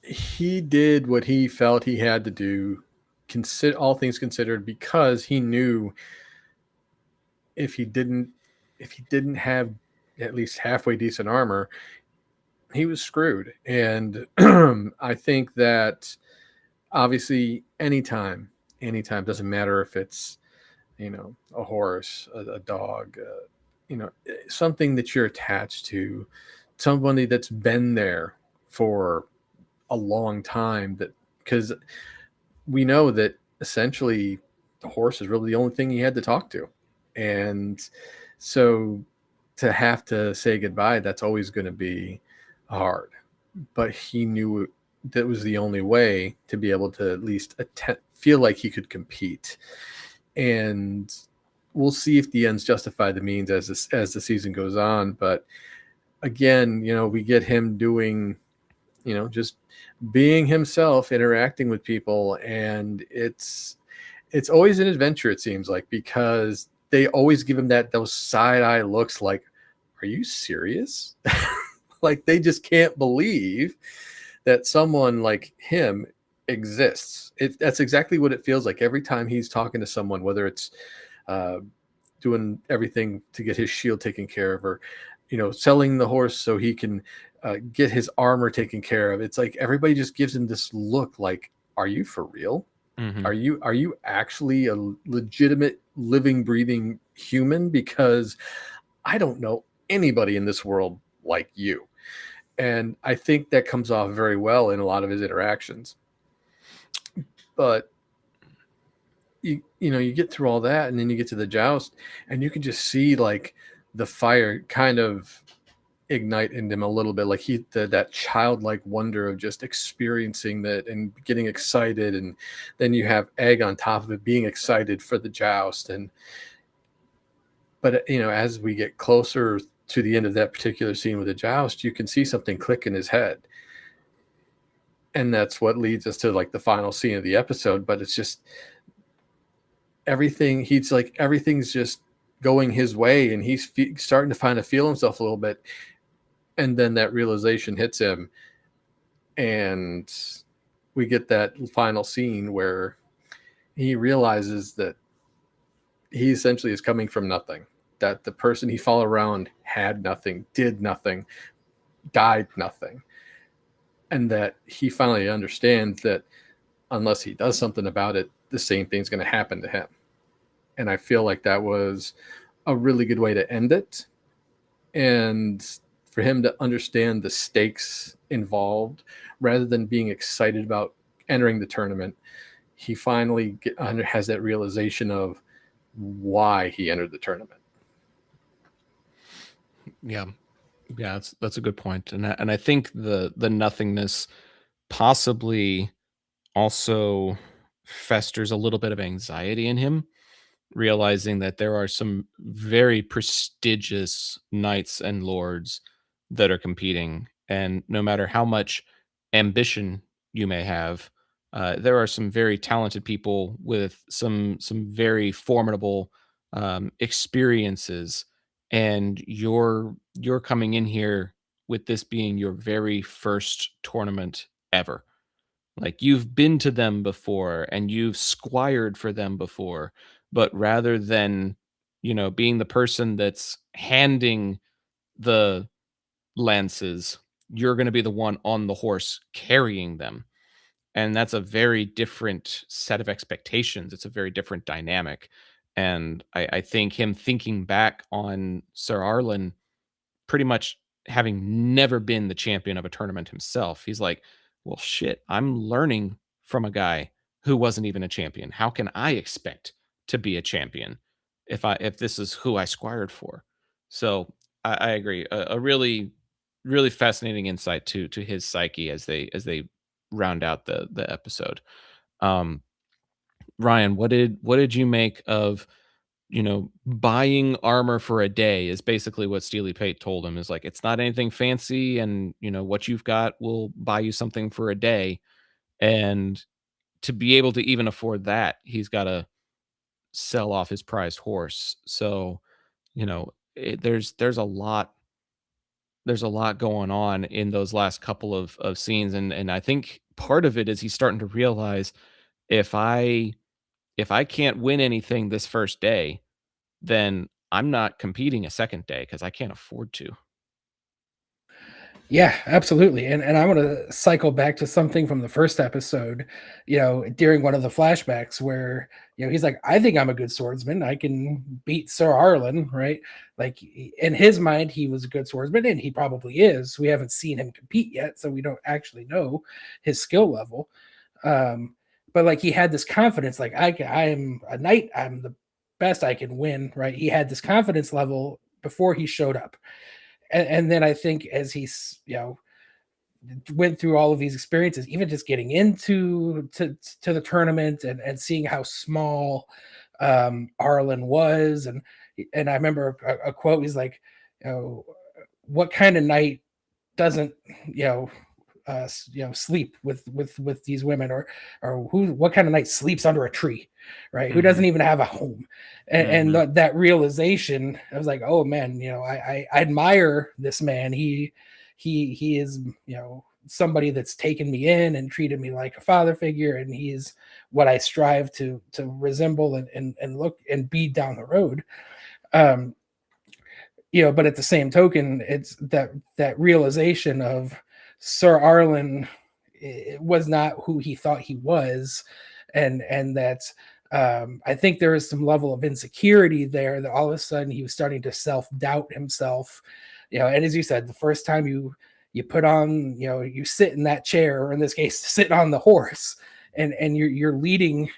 He did what he felt he had to do, consider all things considered, because he knew if he didn't have at least halfway decent armor, he was screwed. And I think that obviously anytime doesn't matter if it's a horse, a dog, something that you're attached to, somebody that's been there for a long time, that because we know that essentially the horse is really the only thing he had to talk to. And so to have to say goodbye, that's always going to be hard. But he knew that was the only way to be able to at least feel like he could compete. And we'll see if the ends justify the means as the season goes on. But again, we get him doing, just being himself, interacting with people, and it's always an adventure, it seems like, because they always give him those side eye looks like, are you serious? Like they just can't believe that someone like him exists. That's exactly what it feels like every time he's talking to someone, whether it's doing everything to get his shield taken care of, or selling the horse so he can get his armor taken care of. It's like everybody just gives him this look like, are you for real? Mhm. Are you actually a legitimate living, breathing human? Because I don't know anybody in this world like you. And I think that comes off very well in a lot of his interactions. But you get through all that, and then you get to the joust, and you can just see like the fire kind of ignite in him a little bit, like that childlike wonder of just experiencing that and getting excited. And then you have Egg on top of it being excited for the joust. But as we get closer to the end of that particular scene with the joust, you can see something click in his head, and that's what leads us to like the final scene of the episode. But it's just everything's just going his way, and he's starting to feel himself a little bit. And then that realization hits him, and we get that final scene where he realizes that he essentially is coming from nothing, that the person he followed around had nothing, did nothing, died nothing. And that he finally understands that unless he does something about it, the same thing's going to happen to him. And I feel like that was a really good way to end it. And for him to understand the stakes involved, rather than being excited about entering the tournament, he finally has that realization of why he entered the tournament. Yeah, that's a good point. And I think the nothingness possibly also festers a little bit of anxiety in him, realizing that there are some very prestigious knights and lords that are competing, and no matter how much ambition you may have, there are some very talented people with some very formidable experiences, and you're coming in here with this being your very first tournament ever. Like you've been to them before and you've squired for them before, but rather than, being the person that's handing the lances, you're going to be the one on the horse carrying them. And that's a very different set of expectations. It's a very different dynamic. And I think him thinking back on Sir Arlen pretty much having never been the champion of a tournament himself, he's like, well, shit, I'm learning from a guy who wasn't even a champion. How can I expect to be a champion if this is who I squired for? So I agree. A really, really fascinating insight to his psyche as they round out the episode. Um, Ryan, what did you make of buying armor for a day is basically what Steely Pate told him, is like, it's not anything fancy. And, what you've got will buy you something for a day. And to be able to even afford that, he's got to sell off his prized horse. So, there's a lot going on in those last couple of scenes. And I think part of it is he's starting to realize, if I can't win anything this first day, then I'm not competing a second day because I can't afford to. Yeah, absolutely. And I want to cycle back to something from the first episode, during one of the flashbacks where, he's like, I think I'm a good swordsman. I can beat Sir Arlen, right? Like in his mind, he was a good swordsman, and he probably is. We haven't seen him compete yet, so we don't actually know his skill level. But like he had this confidence, like I am a knight, I'm the best, I can win, right? He had this confidence level before he showed up. And then I think as he's went through all of these experiences, even just getting into to the tournament and seeing how small Arlen was, and I remember a quote. He's like, what kind of knight doesn't sleep with these women, or what kind of knight sleeps under a tree, right? Who doesn't even have a home? And that realization, I was like, oh man, I admire this man. He he is, somebody that's taken me in and treated me like a father figure, and he's what I strive to resemble and look and be down the road. um but at the same token, it's that realization of Sir Arlen was not who he thought he was, and that I think there is some level of insecurity there, that all of a sudden he was starting to self-doubt himself. And as you said, the first time you put on, you sit in that chair, or in this case, sit on the horse, and you're leading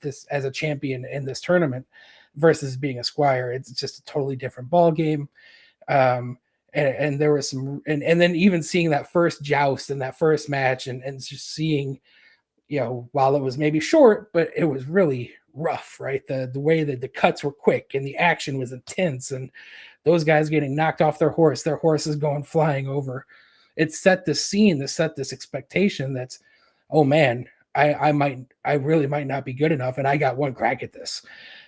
this as a champion in this tournament versus being a squire. It's just a totally different ball game. And there was some, and then even seeing that first joust and that first match, and just seeing, while it was maybe short, but it was really rough, right? The way that the cuts were quick and the action was intense, and those guys getting knocked off their horses going flying over. It set this scene, to set this expectation that's, oh man, I really might not be good enough, and I got one crack at this.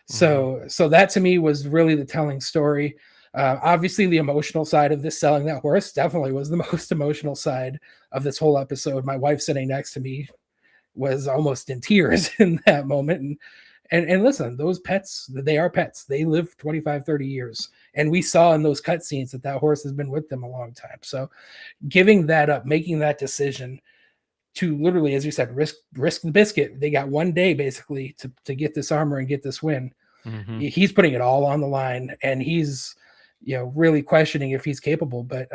So that to me was really the telling story. Obviously, the emotional side of this, selling that horse, definitely was the most emotional side of this whole episode. My wife sitting next to me was almost in tears in that moment. And listen, those pets, they are pets. They live 25, 30 years. And we saw in those cutscenes that horse has been with them a long time. So giving that up, making that decision to literally, as you said, risk the biscuit. They got one day basically to get this armor and get this win. He's putting it all on the line, and he's, really questioning if he's capable. But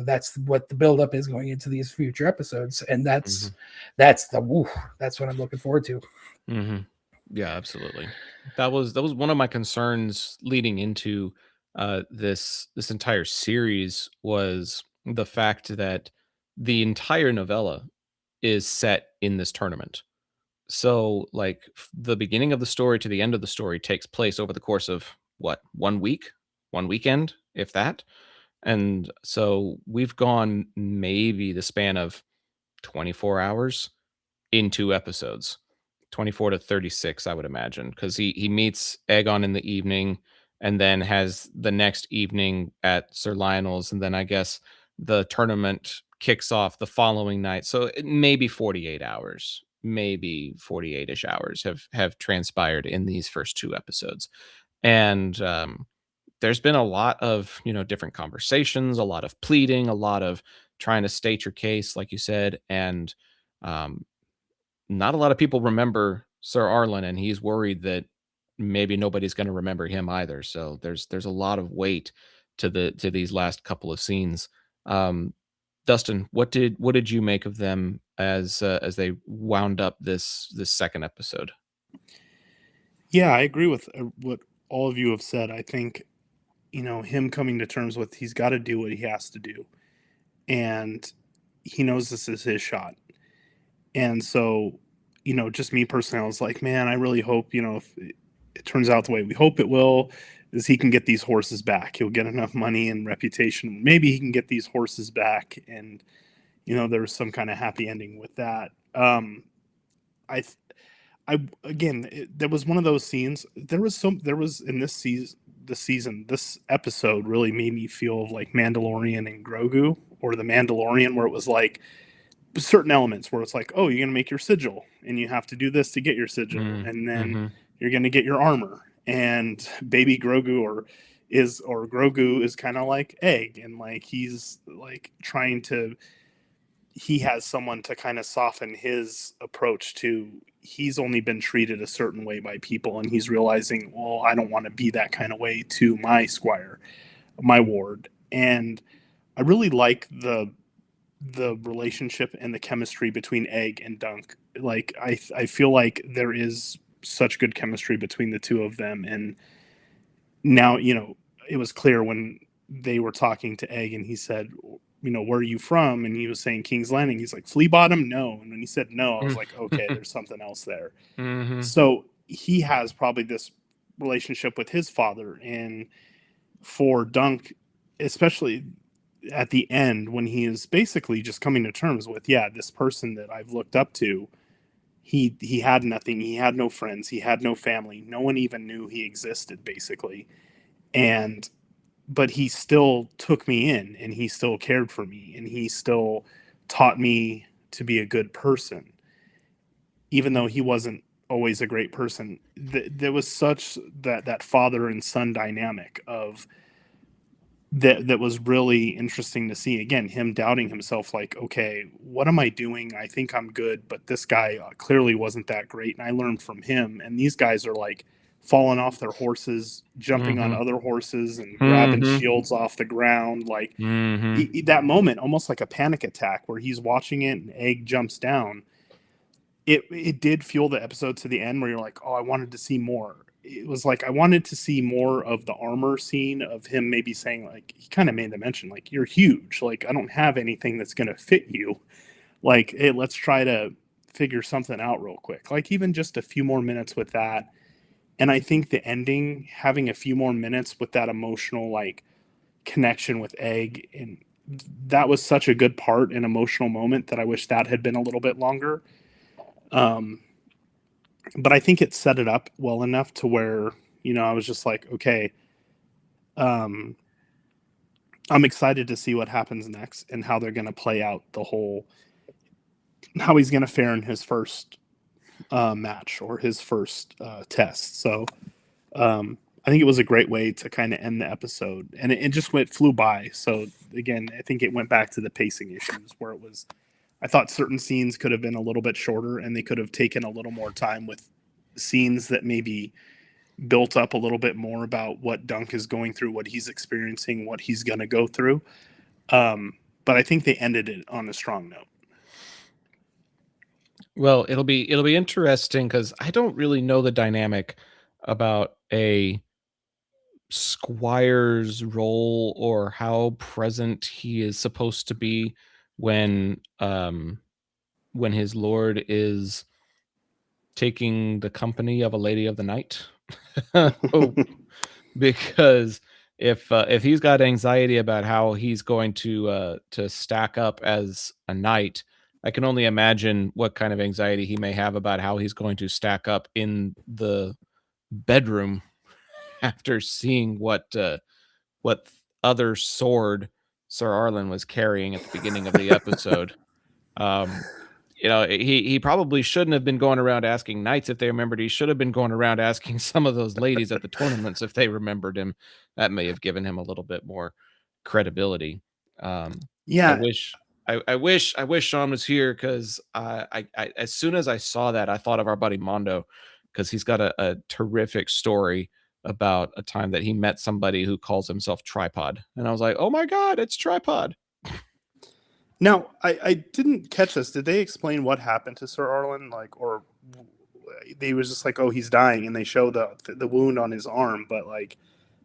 that's what the buildup is going into these future episodes, and that's what I'm looking forward to. Yeah, absolutely. That was one of my concerns leading into this entire series, was the fact that the entire novella is set in this tournament. So, like, the beginning of the story to the end of the story takes place over the course of what, 1 week, 1 weekend, if that. And so we've gone maybe the span of 24 hours in 2 episodes, 24 to 36, I would imagine, because he meets Aegon in the evening, and then has the next evening at Sir Lionel's, and then I guess the tournament kicks off the following night. So maybe 48 hours, maybe 48ish hours have transpired in these first 2 episodes. And there's been a lot of, different conversations, a lot of pleading, a lot of trying to state your case, like you said. And not a lot of people remember Sir Arlen, and he's worried that maybe nobody's going to remember him either. So there's a lot of weight to these last couple of scenes. Dustin, what did you make of them as they wound up this second episode? Yeah, I agree with what all of you have said. I think, him coming to terms with, he's got to do what he has to do, and he knows this is his shot. And so, just me personally, I was like, man, I really hope, if it turns out the way we hope it will, is he can get these horses back. He'll get enough money and reputation. Maybe he can get these horses back, and there's some kind of happy ending with that. There was one of those scenes. There was in this episode really made me feel like Mandalorian and Grogu, or the Mandalorian, where it was like certain elements where it's like, oh, you're going to make your sigil and you have to do this to get your sigil. And then you're going to get your armor, and baby Grogu Grogu is kind of like Egg, and like he's like he has someone to kind of soften his approach to, he's only been treated a certain way by people, and he's realizing, well, I don't want to be that kind of way to my squire, my ward. And I really like the relationship and the chemistry between Egg and Dunk. Like I feel like there is such good chemistry between the two of them. And now, it was clear when they were talking to Egg and he said, where are you from? And he was saying King's Landing. He's like, Flea Bottom? No. And when he said no, I was like, okay, there's something else there. So he has probably this relationship with his father. And for Dunk, especially at the end, when he is basically just coming to terms with, this person that I've looked up to, he had nothing. He had no friends. He had no family. No one even knew he existed, basically. And but he still took me in, and he still cared for me, and he still taught me to be a good person, even though he wasn't always a great person. There was such that father and son dynamic of that was really interesting to see. Again, him doubting himself, like, okay, what am I doing? I think I'm good, but this guy clearly wasn't that great, and I learned from him. And these guys are like falling off their horses, jumping on Mhm. other horses, and grabbing Mhm. shields off the ground. Like Mhm. that moment, almost like a panic attack, where he's watching it and Egg jumps down. It did fuel the episode to the end, where you're like, oh, I wanted to see more. It was like I wanted to see more of the armor scene of him, maybe saying, like, he kind of made the mention, like, you're huge, like I don't have anything that's going to fit you, like, hey, let's try to figure something out real quick, like even just a few more minutes with that. And I think the ending, having a few more minutes with that emotional, like, connection with Egg, and that was such a good part, an emotional moment, that I wish that had been a little bit longer. um but I think it set it up well enough to where, I was just like, okay, um, I'm excited to see what happens next and how they're going to play out the whole, how he's going to fare in his first match, or his first test. So I think it was a great way to kind of end the episode, and it just flew by. So again, I think it went back to the pacing issues, where it was, I thought certain scenes could have been a little bit shorter, and they could have taken a little more time with scenes that maybe built up a little bit more about what Dunk is going through, what he's experiencing, what he's going to go through. But I think they ended it on a strong note. Well, it'll be interesting because I don't really know the dynamic about a squire's role or how present he is supposed to be when when his lord is taking the company of a lady of the night. Oh, because if he's got anxiety about how he's going to stack up as a knight, I can only imagine what kind of anxiety he may have about how he's going to stack up in the bedroom after seeing what other sword Sir Arlen was carrying at the beginning of the episode. Um, he probably shouldn't have been going around asking knights if they remembered. He should have been going around asking some of those ladies at the tournaments if they remembered him. That may have given him a little bit more credibility. I Yeah. wish I wish Sean was here because as soon as I saw that, I thought of our buddy Mondo because he's got a terrific story about a time that he met somebody who calls himself Tripod, and I was like, oh my god, it's Tripod. Now, I didn't catch this. Did they explain what happened to Sir Arlen? Like, or they was just like, oh, he's dying, and they show the wound on his arm, but like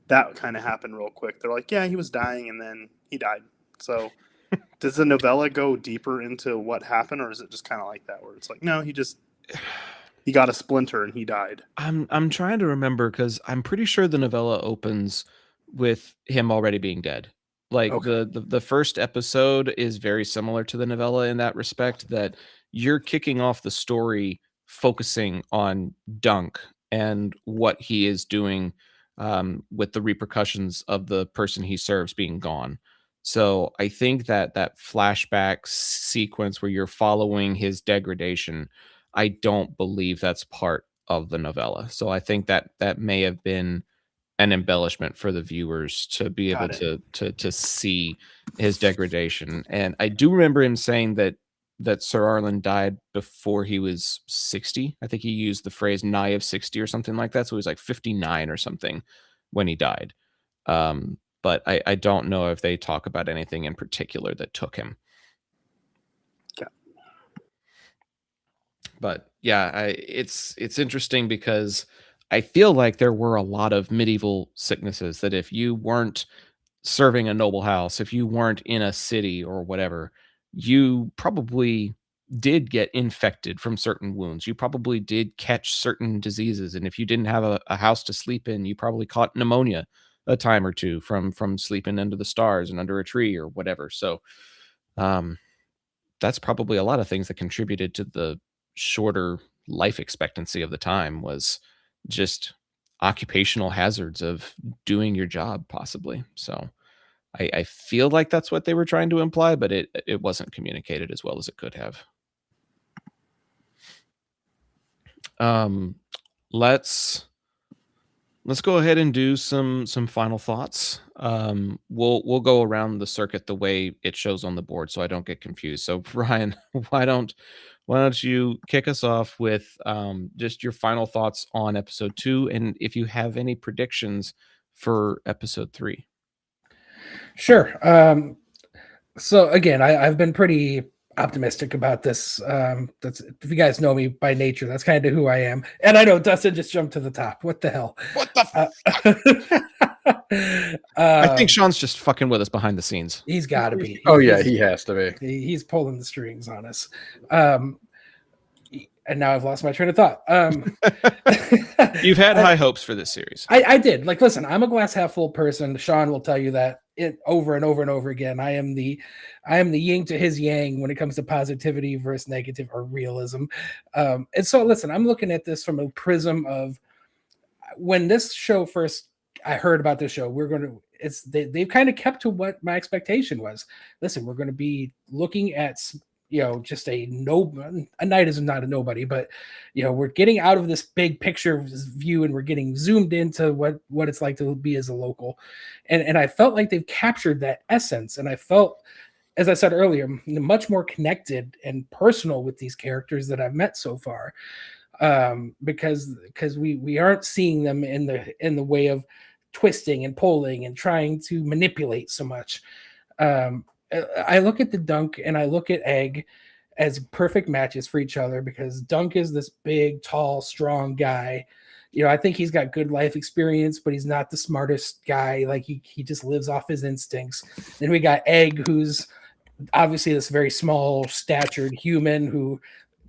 that kind of happened real quick. They're like, yeah, he was dying, and then he died. So, does the novella go deeper into what happened, or is it just kind of like that, where it's like, no, he got a splinter and he died? I'm trying to remember because I'm pretty sure the novella opens with him already being dead. Like Okay. the first episode is very similar to the novella in that respect that you're kicking off the story focusing on Dunk and what he is doing with the repercussions of the person he serves being gone. So I think that that flashback sequence where you're following his degradation, I don't believe that's part of the novella. So I think that that may have been an embellishment for the viewers to be able Got it. to see his degradation. And I do remember him saying that Sir Arlen died before he was 60. I think he used the phrase nigh of 60 or something like that. So he was like 59 or something when he died. But I don't know if they talk about anything in particular that took him. Yeah. But yeah, it's interesting because I feel like there were a lot of medieval sicknesses that if you weren't serving a noble house, if you weren't in a city or whatever, you probably did get infected from certain wounds. You probably did catch certain diseases, and if you didn't have a house to sleep in, you probably caught pneumonia a time or two from sleeping under the stars and under a tree or whatever. So um, that's probably a lot of things that contributed to the shorter life expectancy of the time was just occupational hazards of doing your job, possibly. So I feel like that's what they were trying to imply, but it wasn't communicated as well as it could have. Um, let's go ahead and do some final thoughts. We'll go around the circuit the way it shows on the board, so I don't get confused. So Ryan, why don't you kick us off with just your final thoughts on episode 2, and if you have any predictions for episode 3. Sure. So again, I've been pretty optimistic about this. That's, if you guys know me by nature, that's kind of who I am. And I know Dustin just jumped to the top. What the hell? What the? I think Sean's just fucking with us behind the scenes. He's got to be. Oh yeah, he has to be. He's pulling the strings on us. And now I've lost my train of thought. You've had high hopes for this series. I did. Like, listen, I'm a glass half full person. Sean will tell you that it over and over and over again. I am the yin to his yang when it comes to positivity versus negative or realism. And so, listen, I'm looking at this from a prism of when this show first, I heard about this show. They've kind of kept to what my expectation was. Listen, we're going to be looking at, just a night is not a nobody, but we're getting out of this big picture view and we're getting zoomed into what it's like to be as a local. And I felt like they've captured that essence. And I felt, as I said earlier, much more connected and personal with these characters that I've met so far. Because we aren't seeing them in the way of twisting and pulling and trying to manipulate so much. I look at the Dunk and I look at Egg as perfect matches for each other because Dunk is this big, tall, strong guy. I think he's got good life experience, but he's not the smartest guy. Like he just lives off his instincts. Then we got Egg, who's obviously this very small statured human who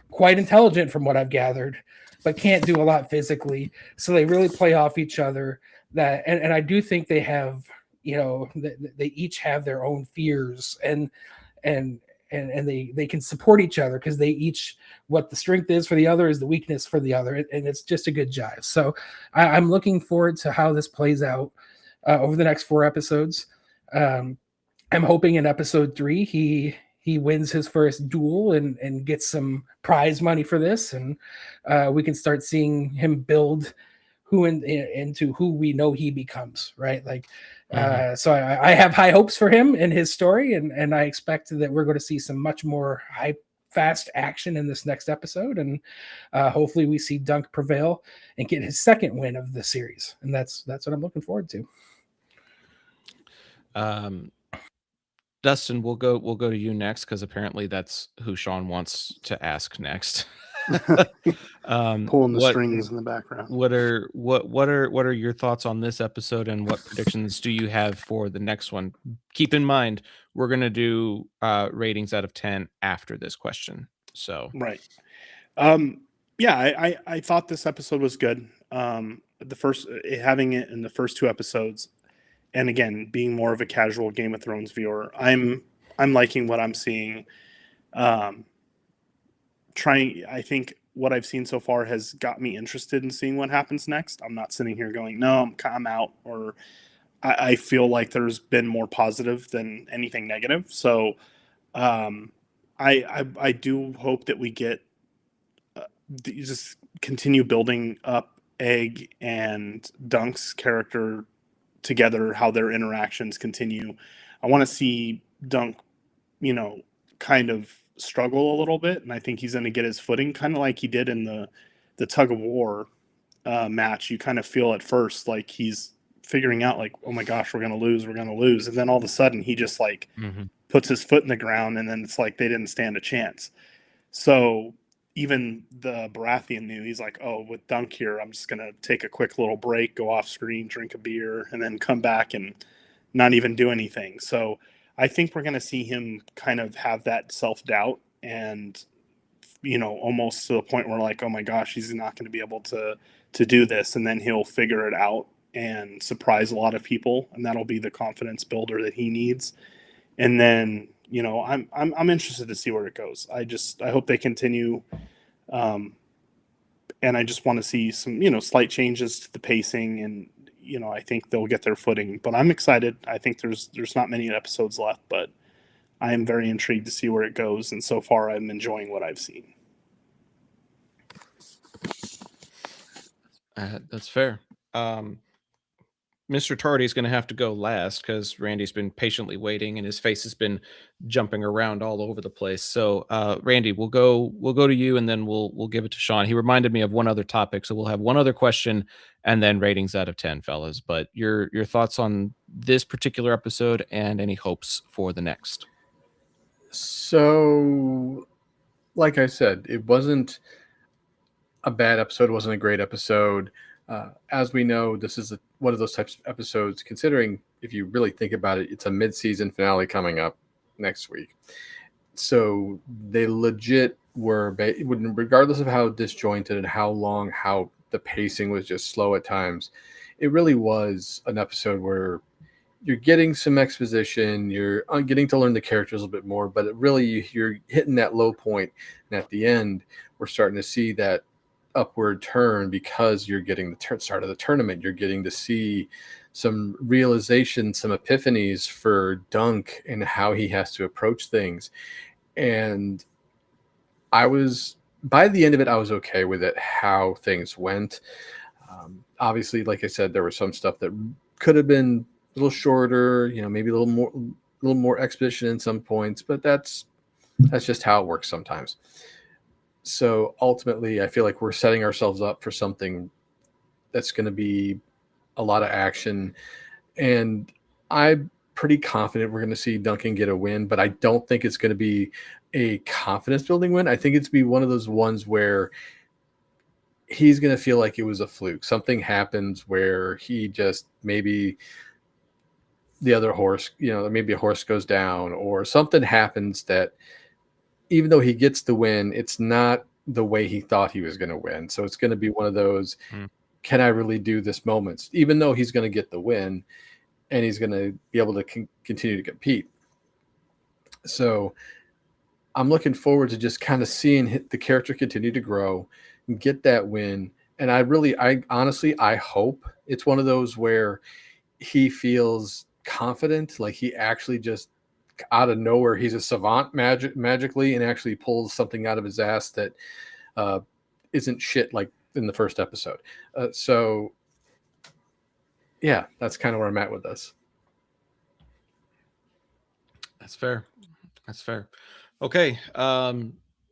quite intelligent from what I've gathered, but can't do a lot physically. So they really play off each other. And I do think they have, they each have their own fears and they can support each other because they each, what the strength is for the other is the weakness for the other. And it's just a good jive. So I'm looking forward to how this plays out over the next 4 episodes. I'm hoping in episode 3, he wins his first duel and gets some prize money for this. And we can start seeing him build into who we know he becomes, right? Like, so I have high hopes for him and his story, and I expect that we're going to see some much more fast action in this next episode, and hopefully we see Dunk prevail and get his second win of the series, and that's what I'm looking forward to. Dustin, we'll go to you next because apparently that's who Sean wants to ask next. Pulling the strings in the background. What are your thoughts on this episode, and what predictions do you have for the next one? Keep in mind, we're gonna do ratings out of 10 after this question. So right. Yeah, I thought this episode was good. The first having it in the first 2 episodes, and again being more of a casual Game of Thrones viewer, I'm liking what I'm seeing. I think what I've seen so far has got me interested in seeing what happens next. I'm not sitting here going, no, I'm out, or I feel like there's been more positive than anything negative. So I do hope that we get just continue building up Egg and Dunk's character together, how their interactions continue. I want to see Dunk, kind of struggle a little bit, and I think he's going to get his footing, kind of like he did in the tug of war match. You kind of feel at first like he's figuring out, like, oh my gosh, we're going to lose, and then all of a sudden he just puts his foot in the ground, and then it's like they didn't stand a chance. So even the Baratheon knew, he's like, oh, with Dunk here, I'm just going to take a quick little break, go off screen, drink a beer, and then come back and not even do anything. So I think we're going to see him kind of have that self-doubt and, almost to the point where like, oh my gosh, he's not going to be able to do this. And then he'll figure it out and surprise a lot of people. And that'll be the confidence builder that he needs. And then, I'm interested to see where it goes. I hope they continue and I just want to see some, slight changes to the pacing, and I think they'll get their footing. But I'm excited. I think there's not many episodes left, but I am very intrigued to see where it goes. And so far, I'm enjoying what I've seen. That's fair. Mr. Tardy is going to have to go last because Randy's been patiently waiting and his face has been jumping around all over the place. So, Randy, we'll go to you, and then we'll give it to Sean. He reminded me of one other topic, so we'll have one other question and then ratings out of 10, fellas. But your thoughts on this particular episode and any hopes for the next? So, like I said, it wasn't a bad episode. It wasn't a great episode. As we know, this is one of those types of episodes, considering if you really think about it, it's a mid-season finale coming up next week. So they legit were, regardless of how disjointed and how the pacing was just slow at times, it really was an episode where you're getting some exposition, you're getting to learn the characters a little bit more, but you're hitting that low point, and at the end, we're starting to see that upward turn because you're getting the start of the tournament. You're getting to see some realization, some epiphanies for Dunk and how he has to approach things. And by the end of it, I was okay with it, how things went. Obviously, like I said, there was some stuff that could have been a little shorter, maybe a little more exposition in some points, but that's just how it works sometimes. So ultimately, I feel like we're setting ourselves up for something that's going to be a lot of action. And I'm pretty confident we're going to see Duncan get a win, but I don't think it's going to be a confidence building win. I think it's be one of those ones where he's going to feel like it was a fluke. Something happens where he just maybe the other horse, maybe a horse goes down or something happens that, even though he gets the win, it's not the way he thought he was going to win. So it's going to be one of those, can I really do this moments, even though he's going to get the win and he's going to be able to continue to compete. So I'm looking forward to just kind of seeing the character continue to grow and get that win. And I honestly hope it's one of those where he feels confident, like he actually just out of nowhere, he's a savant magically and actually pulls something out of his ass that isn't shit like in the first episode. So yeah, that's kind of where I'm at with this. That's fair. Okay.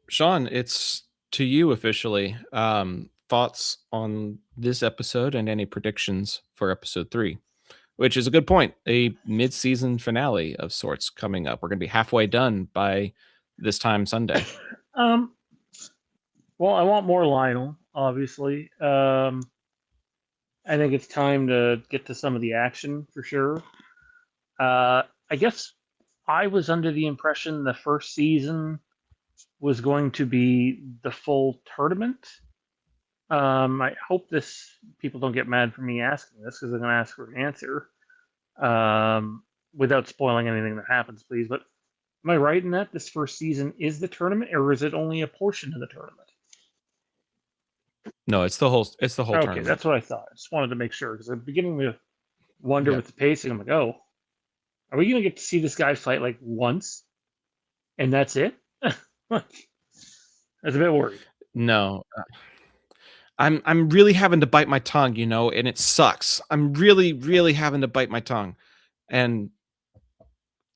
Sean, it's to you officially. Thoughts on this episode and any predictions for episode 3? Which is a good point. A mid-season finale of sorts coming up. We're going to be halfway done by this time Sunday. Well, I want more Lionel, obviously. I think it's time to get to some of the action for sure. I guess I was under the impression the first season was going to be the full tournament. I hope people don't get mad for me asking this because I'm going to ask for an answer without spoiling anything that happens, please. But am I right in that this first season is the tournament, or is it only a portion of the tournament? No, it's the whole Okay, tournament. that's what I thought. I just wanted to make sure because I'm beginning to wonder with the pacing. I'm like, oh, are we going to get to see this guy fight like once, and that's it? That's a bit worried. No. I'm really having to bite my tongue, and it sucks. I'm really, really having to bite my tongue. And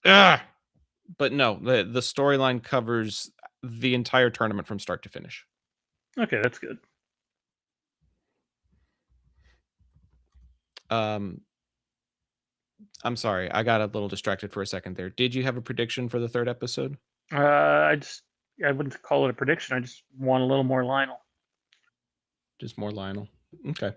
but no, the storyline covers the entire tournament from start to finish. Okay, that's good. I'm sorry, I got a little distracted for a second there. Did you have a prediction for the third episode? I wouldn't call it a prediction. I just want a little more Lionel. Just more Lionel. Okay.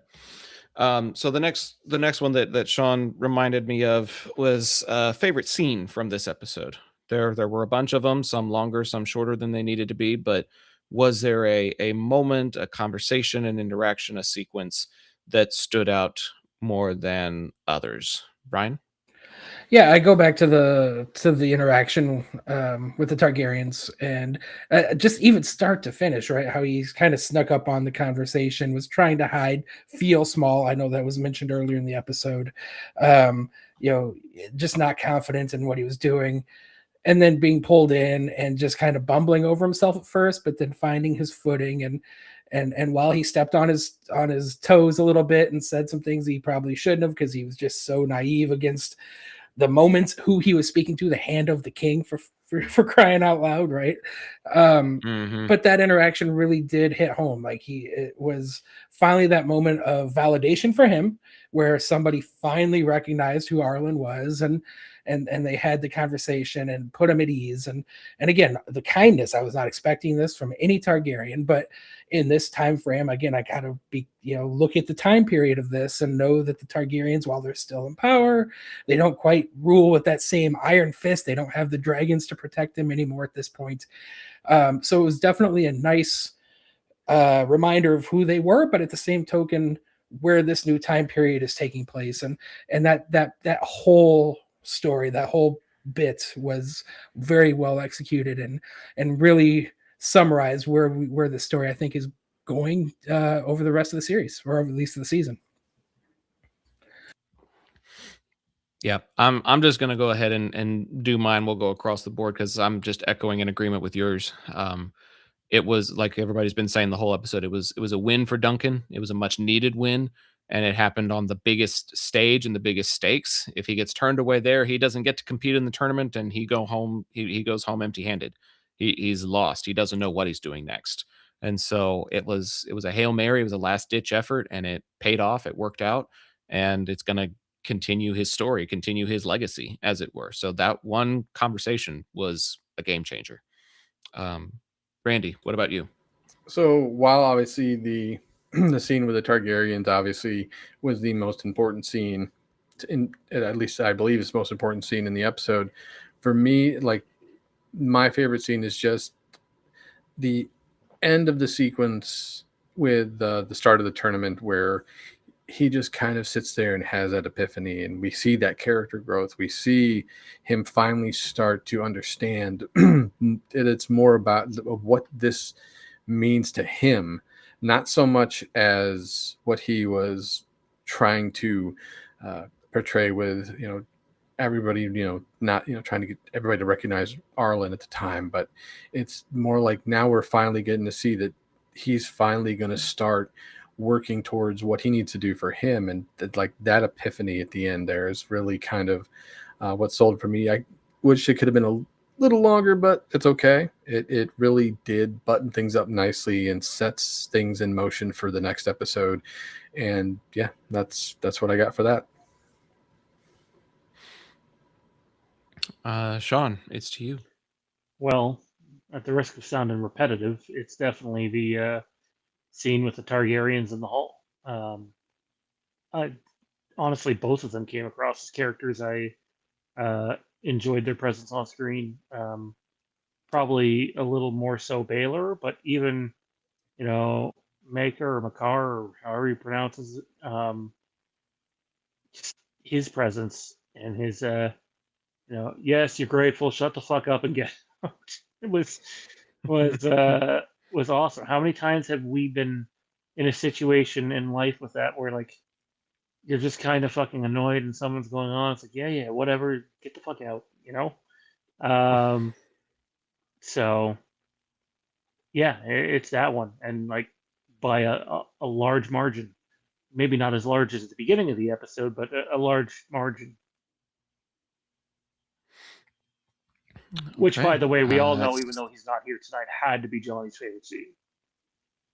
So the next one that Sean reminded me of was a favorite scene from this episode. There were a bunch of them, some longer, some shorter than they needed to be, but was there a moment, a conversation, an interaction, a sequence that stood out more than others? Brian? Yeah, I go back to the interaction with the Targaryens, and just even start to finish, right? How he's kind of snuck up on the conversation, was trying to hide, feel small. I know that was mentioned earlier in the episode. Um, you know, just not confident in what he was doing, and then being pulled in and just kind of bumbling over himself at first, but then finding his footing, and while he stepped on his toes a little bit and said some things he probably shouldn't have because he was just so naive against the moments who he was speaking to, the hand of the king, for crying out loud, right? Mhm. But that interaction really did hit home. Like it was finally that moment of validation for him, where somebody finally recognized who Arlen was, and they had the conversation and put him at ease. And again, the kindness. I was not expecting this from any Targaryen, but in this time frame, again, I kind of look at the time period of this and know that the Targaryens, while they're still in power, they don't quite rule with that same iron fist. They don't have the dragons to protect them anymore at this point. So it was definitely a nice reminder of who they were, but at the same token, where this new time period is taking place, and that whole story, that whole bit was very well executed and really summarized where the story I think is going over the rest of the series, or at least the season. Yeah, I'm just gonna go ahead and do mine. We'll go across the board because I'm just echoing in agreement with yours. It was like everybody's been saying the whole episode. It was a win for Duncan. It was a much needed win, and it happened on the biggest stage and the biggest stakes. If he gets turned away there, he doesn't get to compete in the tournament, and he goes home empty handed. He's lost. He doesn't know what he's doing next. And so it was a Hail Mary. It was a last ditch effort, and it paid off. It worked out, and it's gonna continue his story, continue his legacy, as it were. So that one conversation was a game changer. Randy, what about you? So while obviously the the scene with the Targaryens obviously was the most important scene, at least I believe it's the most important scene in the episode. For me, like my favorite scene is just the end of the sequence with the start of the tournament, where he just kind of sits there and has that epiphany, and we see that character growth. We see him finally start to understand that it's more about what this means to him, not so much as what he was trying to portray with everybody, not trying to get everybody to recognize Arlen at the time, but it's more like now we're finally getting to see that he's finally going to start working towards what he needs to do for him, and like that epiphany at the end there is really kind of what sold for me. I wish it could have been a little longer, but it's okay. It really did button things up nicely and sets things in motion for the next episode. And yeah, that's what I got for that. Sean, it's to you. Well, at the risk of sounding repetitive, it's definitely the scene with the Targaryens in the hall. I honestly, both of them came across as characters I enjoyed their presence on screen. Probably a little more so Baylor, but even Maker or Makar or however he pronounces it, his presence and his yes, you're grateful, shut the fuck up and get out. It was awesome. How many times have we been in a situation in life with that where like you're just kind of fucking annoyed and someone's going on? It's like, yeah, whatever, get the fuck out, So yeah, it's that one, and like by a large margin. Maybe not as large as at the beginning of the episode, but a large margin. Which, by Okay. the way, we all know, That's, even though he's not here tonight, had to be Johnny's favorite scene,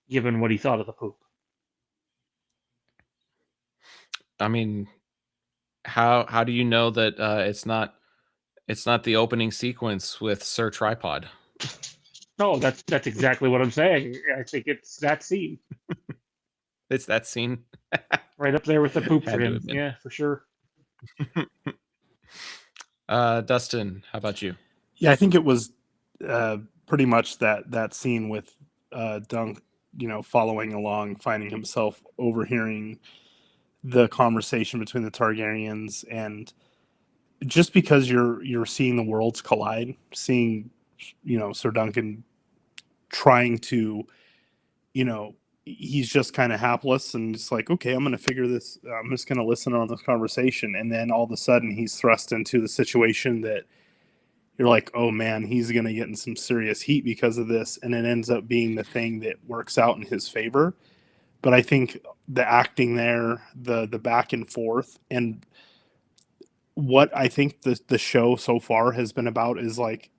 given what he thought of the poop. I mean, how do you know that it's not the opening sequence with Sir Tripod? No, that's exactly what I'm saying. I think it's that scene It's that scene. right up there with the poop Had for to him. have been. Yeah, for sure. Dustin, how about you? Yeah, I think it was pretty much that scene with Dunk, following along, finding himself overhearing the conversation between the Targaryens, and just because you're seeing the worlds collide, seeing, Sir Duncan trying to, he's just kind of hapless and it's like, okay, I'm going to figure this. I'm just going to listen on this conversation. And then all of a sudden he's thrust into the situation that you're like, oh man, he's going to get in some serious heat because of this. And it ends up being the thing that works out in his favor. But I think the acting there, the back and forth, and what I think the show so far has been about is like,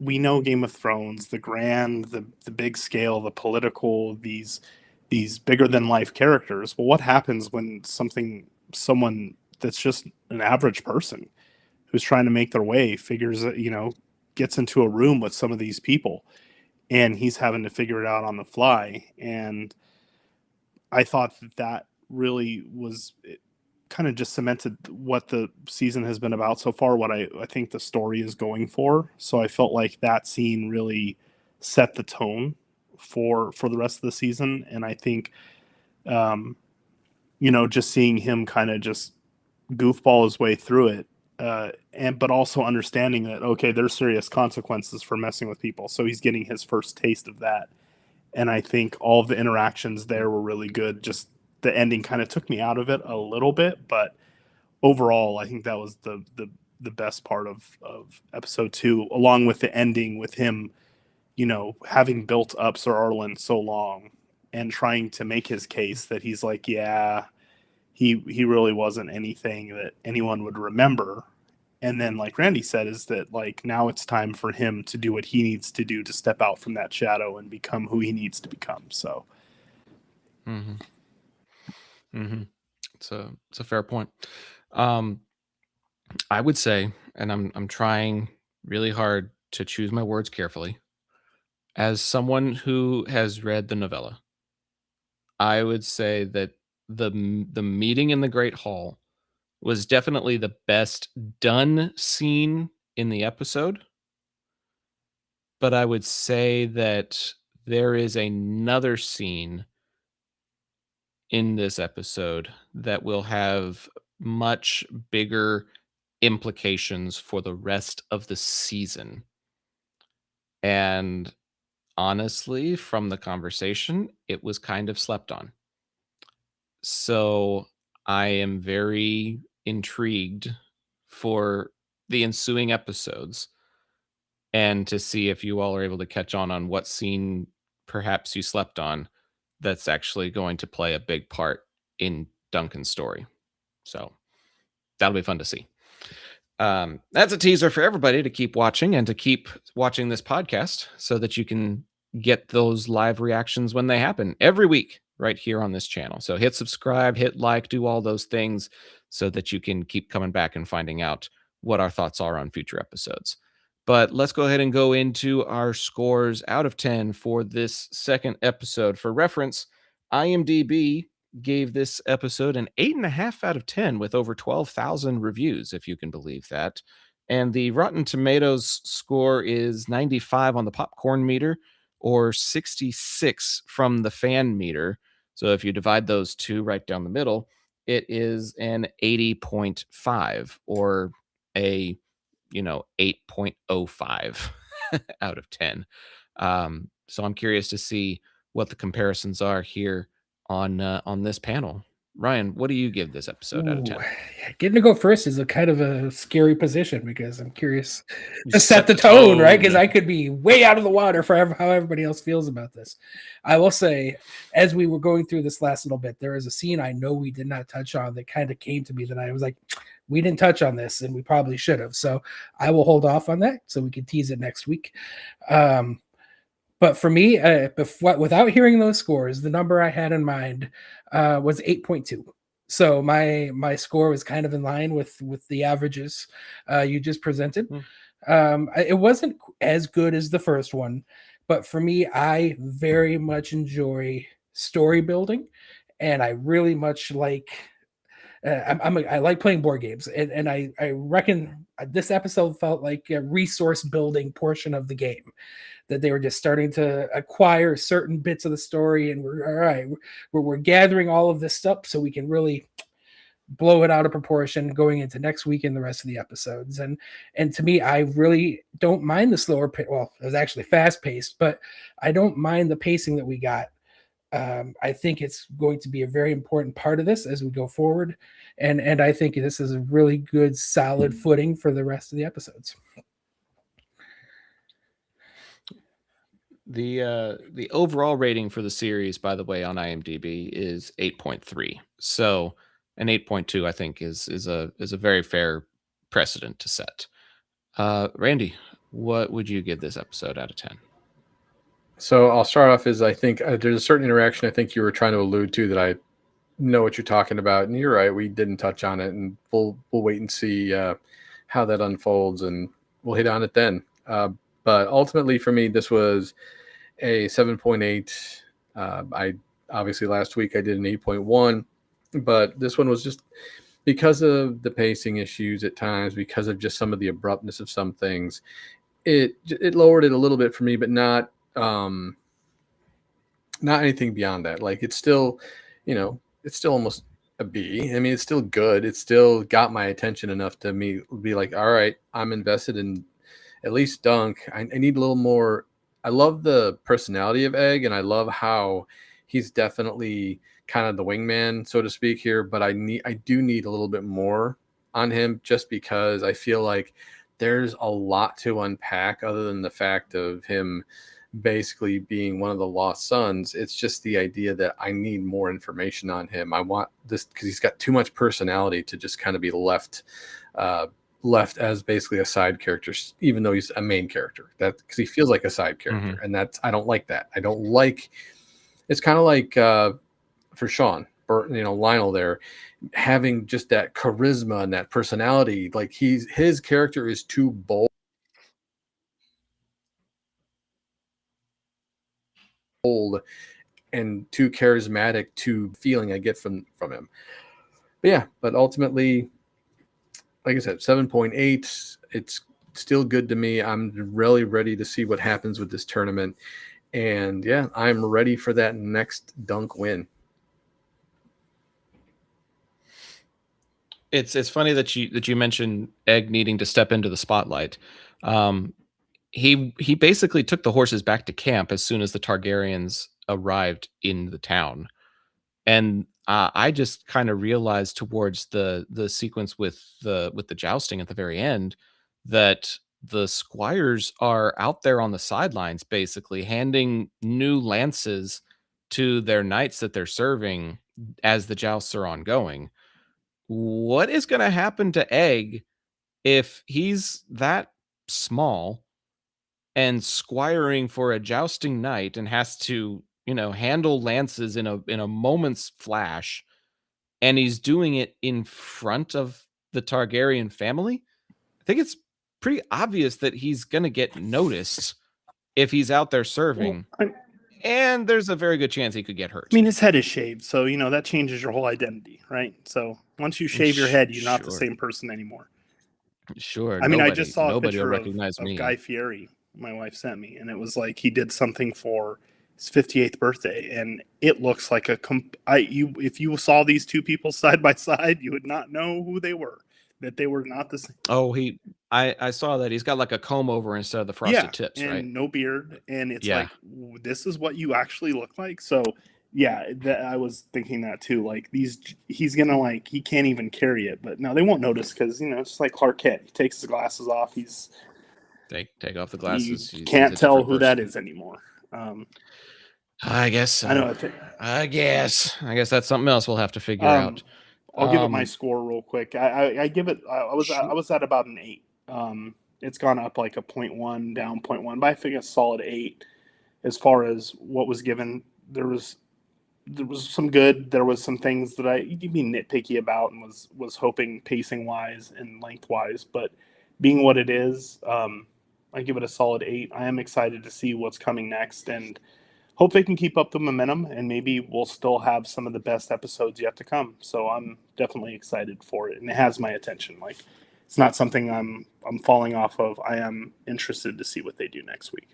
we know Game of Thrones, the grand, the big scale, the political, these bigger than life characters. Well, what happens when someone that's just an average person who's trying to make their way figures that, gets into a room with some of these people and he's having to figure it out on the fly. And I thought that really was kind of just cemented what the season has been about so far, what I think the story is going for. So I felt like that scene really set the tone for the rest of the season. And I think, just seeing him kind of just goofball his way through it, but also understanding that, okay, there's serious consequences for messing with people. So he's getting his first taste of that. And I think all of the interactions there were really good. Just the ending kind of took me out of it a little bit, but overall, I think that was the best part of episode 2, along with the ending with him, having built up Sir Arlen so long and trying to make his case that he's like, yeah, he really wasn't anything that anyone would remember. And then, like Randy said, is that like now it's time for him to do what he needs to do to step out from that shadow and become who he needs to become. So, It's a fair point. I would say, and I'm trying really hard to choose my words carefully, as someone who has read the novella, I would say that the meeting in the Great Hall was definitely the best done scene in the episode. But I would say that there is another scene in this episode that will have much bigger implications for the rest of the season. And honestly, from the conversation, it was kind of slept on. So I am very intrigued for the ensuing episodes and to see if you all are able to catch on what scene perhaps you slept on that's actually going to play a big part in Duncan's story. So that'll be fun to see. That's a teaser for everybody to keep watching and to keep watching this podcast so that you can get those live reactions when they happen every week right here on this channel. So hit subscribe, hit like, do all those things so that you can keep coming back and finding out what our thoughts are on future episodes. But let's go ahead and go into our scores out of 10 for this second episode. For reference, IMDb gave this episode an 8.5 out of 10 with over 12,000 reviews, if you can believe that. And the Rotten Tomatoes score is 95 on the popcorn meter or 66 from the fan meter. So if you divide those two right down the middle, it is an 80.5 or a 8.05 out of 10. So I'm curious to see what the comparisons are here on this panel. Ryan, what do you give this episode out of 10? Getting to go first is a kind of a scary position because I'm curious to set the tone, right? Because I could be way out of the water for how everybody else feels about this. I will say, as we were going through this last little bit, there is a scene I know we did not touch on that kind of came to me that I was like, we didn't touch on this and we probably should have. So I will hold off on that so we can tease it next week. But for me, without hearing those scores, the number I had in mind was 8.2. So my score was kind of in line with the averages you just presented. It wasn't as good as the first one, but for me, I very much enjoy story building, and I really much like. I like playing board games, and I reckon this episode felt like a resource building portion of the game. That they were just starting to acquire certain bits of the story, and we're gathering all of this stuff so we can really blow it out of proportion going into next week and the rest of the episodes. And to me, I really don't mind the slower well, it was actually fast paced, but I don't mind the pacing that we got. I think it's going to be a very important part of this as we go forward, and I think this is a really good solid footing for the rest of the episodes. The overall rating for the series, by the way, on IMDb is 8.3. So an 8.2, I think, is a very fair precedent to set. Randy, what would you give this episode out of 10? So I'll start off as I think there's a certain interaction I think you were trying to allude to that I know what you're talking about, and you're right, we didn't touch on it, and we'll wait and see how that unfolds, and we'll hit on it then. But ultimately, for me, this was a 7.8. I obviously last week I did an 8.1, but this one was just because of the pacing issues at times, because of just some of the abruptness of some things. It lowered it a little bit for me, but not anything beyond that. Like it's still, it's still almost a B. I mean, it's still good. It still got my attention enough to me be like, all right, I'm invested in at least Dunk. I need a little more. I love the personality of Egg, and I love how he's definitely kind of the wingman, so to speak, here. But I do need a little bit more on him, just because I feel like there's a lot to unpack other than the fact of him basically being one of the lost sons. It's just the idea that I need more information on him. I want this because he's got too much personality to just kind of be left as basically a side character, even though he's a main character. That because he feels like a side character, and I don't like that. I don't like. It's kind of like for Sean, Lionel there, having just that charisma and that personality. Like his character is too bold and too charismatic to feeling I get from him. But ultimately, like I said, 7.8, it's still good to me. I'm really ready to see what happens with this tournament. And I'm ready for that next Dunk win. It's funny that you mentioned Egg needing to step into the spotlight. He basically took the horses back to camp as soon as the Targaryens arrived in the town, and I just kind of realized towards the sequence with the jousting at the very end that the squires are out there on the sidelines, basically handing new lances to their knights that they're serving as the jousts are ongoing. What is going to happen to Egg if he's that small and squiring for a jousting knight and has to, handle lances in a moment's flash, and he's doing it in front of the Targaryen family? I think it's pretty obvious that he's going to get noticed if he's out there serving. Well, and there's a very good chance he could get hurt. I mean, his head is shaved, so that changes your whole identity, right? So once you shave your head, you're not the same person anymore. Sure. I mean, I just saw a nobody will picture recognize of me. Guy Fieri my wife sent me, and it was like he did something for his 58th birthday, and it looks like if you saw these two people side by side, you would not know who they were, that they were not the same. Oh, I saw that he's got like a comb over instead of the frosted tips, and right? no beard, and it's like, this is what you actually look like. So I was thinking that too. Like he's gonna he can't even carry it, but no, they won't notice because it's just like Clark Kent. He takes his glasses off. He's take off the glasses. You can't tell who that is anymore. I guess. I know. I guess that's something else we'll have to figure out. I'll give it my score real quick. I give it. I was at about an 8. It's gone up like a 0.1, down 0.1, but I think a solid 8. As far as what was given, there was some good. There was some things that you'd be nitpicky about and was hoping pacing wise and length wise, but being what it is, I give it a solid 8. I am excited to see what's coming next and hope they can keep up the momentum, and maybe we'll still have some of the best episodes yet to come. So I'm definitely excited for it, and it has my attention. Like, it's not something I'm falling off of. I am interested to see what they do next week.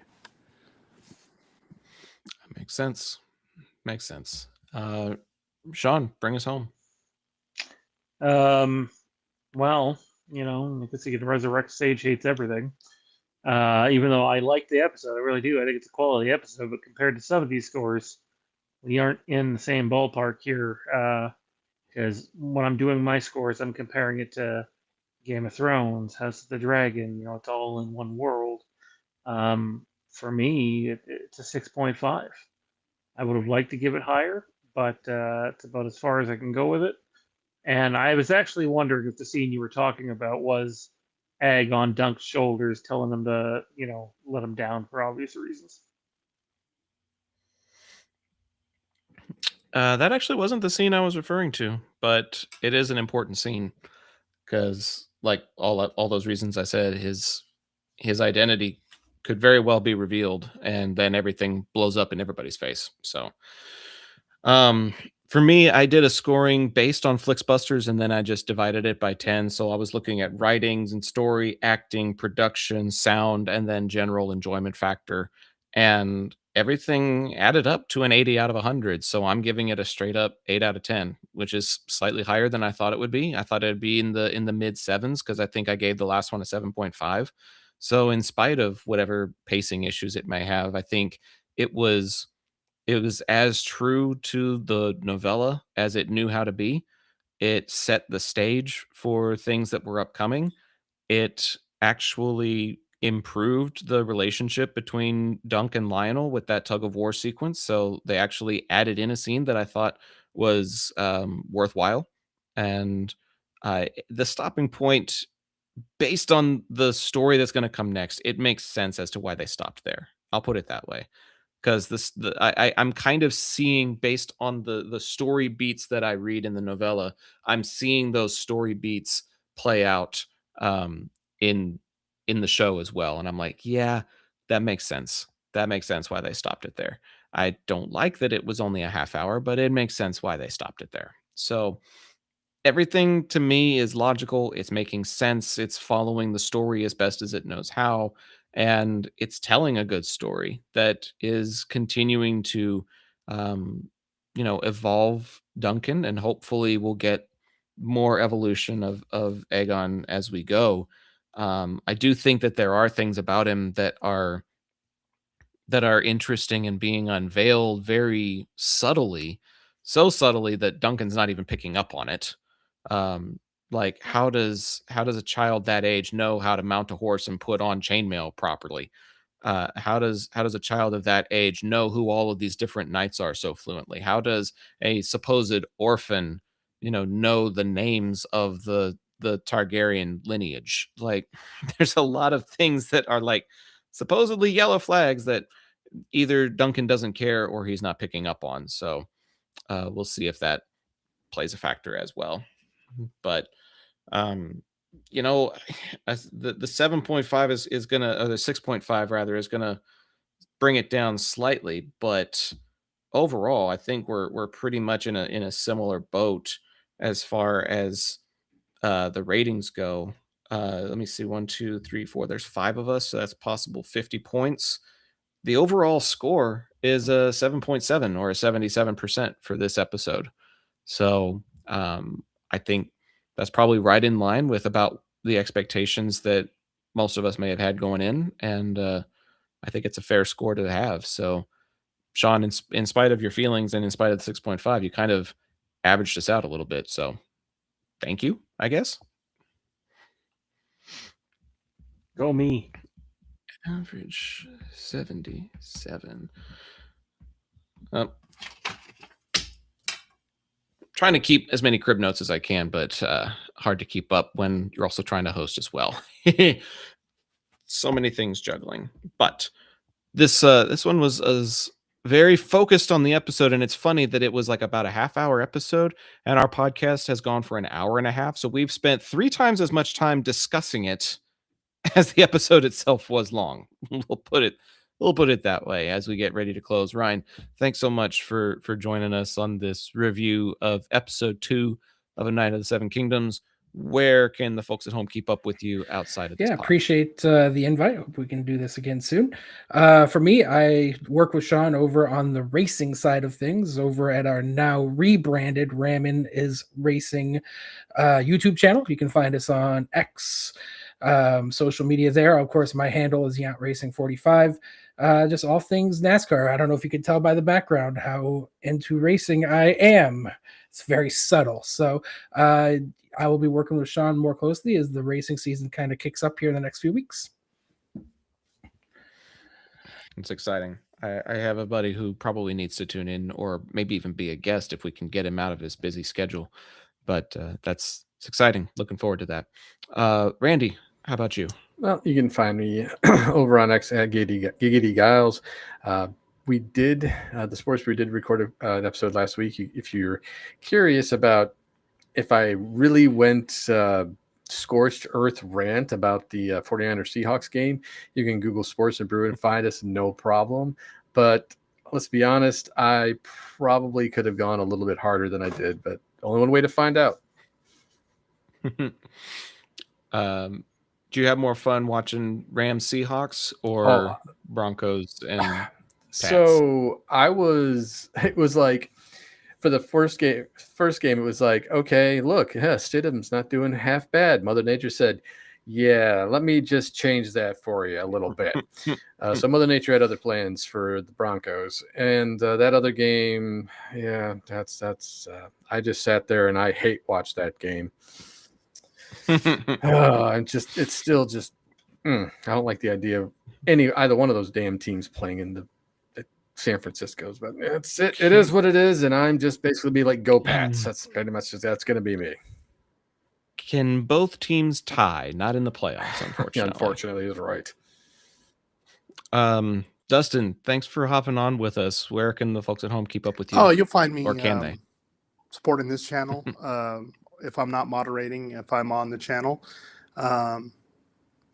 Makes sense. Sean, bring us home. Well, I guess you could resurrect Sage Hates Everything. Even though I like the episode, I really do. I think it's a quality episode, but compared to some of these scores, we aren't in the same ballpark here. Because when I'm doing my scores, I'm comparing it to Game of Thrones, House of the Dragon. It's all in one world. For me, it's a 6.5. I would have liked to give it higher, but it's about as far as I can go with it. And I was actually wondering if the scene you were talking about was Egg on Dunk's shoulders, telling him to, let him down for obvious reasons. That actually wasn't the scene I was referring to, but it is an important scene because, like all those reasons I said, his identity could very well be revealed, and then everything blows up in everybody's face. So, for me, I did a scoring based on Flixbusters, and then I just divided it by 10. So I was looking at writings and story, acting, production, sound, and then general enjoyment factor. And everything added up to an 80 out of 100. So I'm giving it a straight up 8 out of 10, which is slightly higher than I thought it would be. I thought it'd be in the mid sevens because I think I gave the last one a 7.5. So in spite of whatever pacing issues it may have, I think it was it was as true to the novella as it knew how to be. It set the stage for things that were upcoming. It actually improved the relationship between Dunk and Lionel with that tug of war sequence. So they actually added in a scene that I thought was worthwhile. And the stopping point, based on the story that's going to come next, it makes sense as to why they stopped there. I'll put it that way because I'm kind of seeing based on the story beats that I read in the novella, I'm seeing those story beats play out in the show as well, and I'm like, yeah, that makes sense. That makes sense why they stopped it there. I don't like that it was only a half hour, but it makes sense why they stopped it there. So everything to me is logical. It's making sense. It's following the story as best as it knows how. And it's telling a good story that is continuing to, um, evolve Duncan. And hopefully we'll get more evolution of Aegon as we go. I do think that there are things about him that are interesting and being unveiled very subtly, so subtly that Duncan's not even picking up on it. Like how does a child that age know how to mount a horse and put on chainmail properly? How does a child of that age know who all of these different knights are so fluently? How does a supposed orphan, know the names of the Targaryen lineage? Like, there's a lot of things that are like supposedly yellow flags that either Duncan doesn't care or he's not picking up on. So we'll see if that plays a factor as well. But um, you know, the 7.5 is gonna, or the 6.5 rather, is gonna bring it down slightly. But overall, I think we're pretty much in a similar boat as far as the ratings go. Let me see, 1, 2, 3, 4. There's 5 of us, so that's possible 50 points. The overall score is a 7.7 or a 77% for this episode. So I think that's probably right in line with about the expectations that most of us may have had going in. And I think it's a fair score to have. So, Sean, in spite of your feelings and in spite of the 6.5, you kind of averaged us out a little bit. So thank you, I guess. Go me. Average 77. Trying to keep as many crib notes as I can, but hard to keep up when you're also trying to host as well. So many things juggling. But this one was very focused on the episode, and it's funny that it was like about a half-hour episode, and our podcast has gone for an hour and a half. So we've spent 3 times as much time discussing it as the episode itself was long. We'll put it that way as we get ready to close. Ryan, thanks so much for joining us on this review of episode 2 of A Night of the Seven Kingdoms. where can the folks at home keep up with you outside of this Yeah, pod? appreciate the invite. Hope we can do this again soon. For me, I work with Sean over on the racing side of things over at our now rebranded Ramen is Racing YouTube channel. You can find us on X, social media there. Of course, my handle is Yant Racing 45. Just all things NASCAR. I don't know if you can tell by the background how into racing I am. It's very subtle. So I will be working with Sean more closely as the racing season kind of kicks up here in the next few weeks. It's exciting. I have a buddy who probably needs to tune in or maybe even be a guest if we can get him out of his busy schedule. But it's exciting. Looking forward to that. Randy, how about you? Well, you can find me over on X at Giggity Giles. We did the sports. We did record an episode last week. If you're curious about if I really went scorched earth rant about the 49ers Seahawks game, you can Google Sports and Brew and find us, no problem. But let's be honest, I probably could have gone a little bit harder than I did, but only one way to find out. Do you have more fun watching Rams Seahawks or Broncos and Pats? So it was like for the first game, it was like, okay, look, yeah, Stidham's not doing half bad. Mother Nature said, yeah, let me just change that for you a little bit. So Mother Nature had other plans for the Broncos, and that other game, yeah, that's I just sat there and I hate watch that game. It's still just I don't like the idea of either one of those damn teams playing in the San Francisco's, but it is what it is, and I'm just basically be like, go Pats. That's pretty much that's going to be me. Can both teams tie? Not in the playoffs, unfortunately. Yeah, unfortunately, is right. Dustin, thanks for hopping on with us. Where can the folks at home keep up with you? Oh, you'll find me. Or can they? Supporting this channel? If I'm not moderating, if I'm on the channel,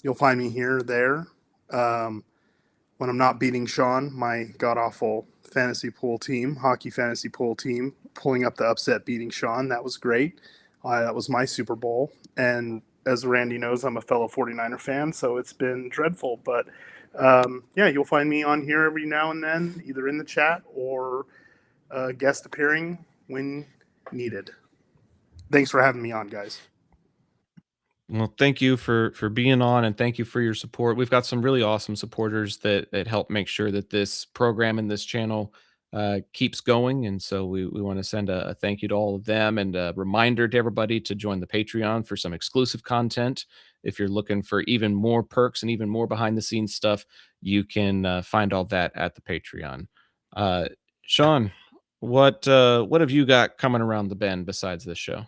you'll find me here, there. When I'm not beating Sean, my god-awful fantasy pool team, hockey fantasy pool team, pulling up the upset, beating Sean, that was great. That was my Super Bowl. And as Randy knows, I'm a fellow 49er fan, so it's been dreadful. But yeah, you'll find me on here every now and then, either in the chat or guest appearing when needed. Thanks for having me on, guys. Well, thank you for being on, and thank you for your support. We've got some really awesome supporters that help make sure that this program and this channel keeps going. And so we want to send a thank you to all of them, and a reminder to everybody to join the Patreon for some exclusive content. If you're looking for even more perks and even more behind the scenes stuff, you can find all that at the Patreon. Sean, what have you got coming around the bend besides this show?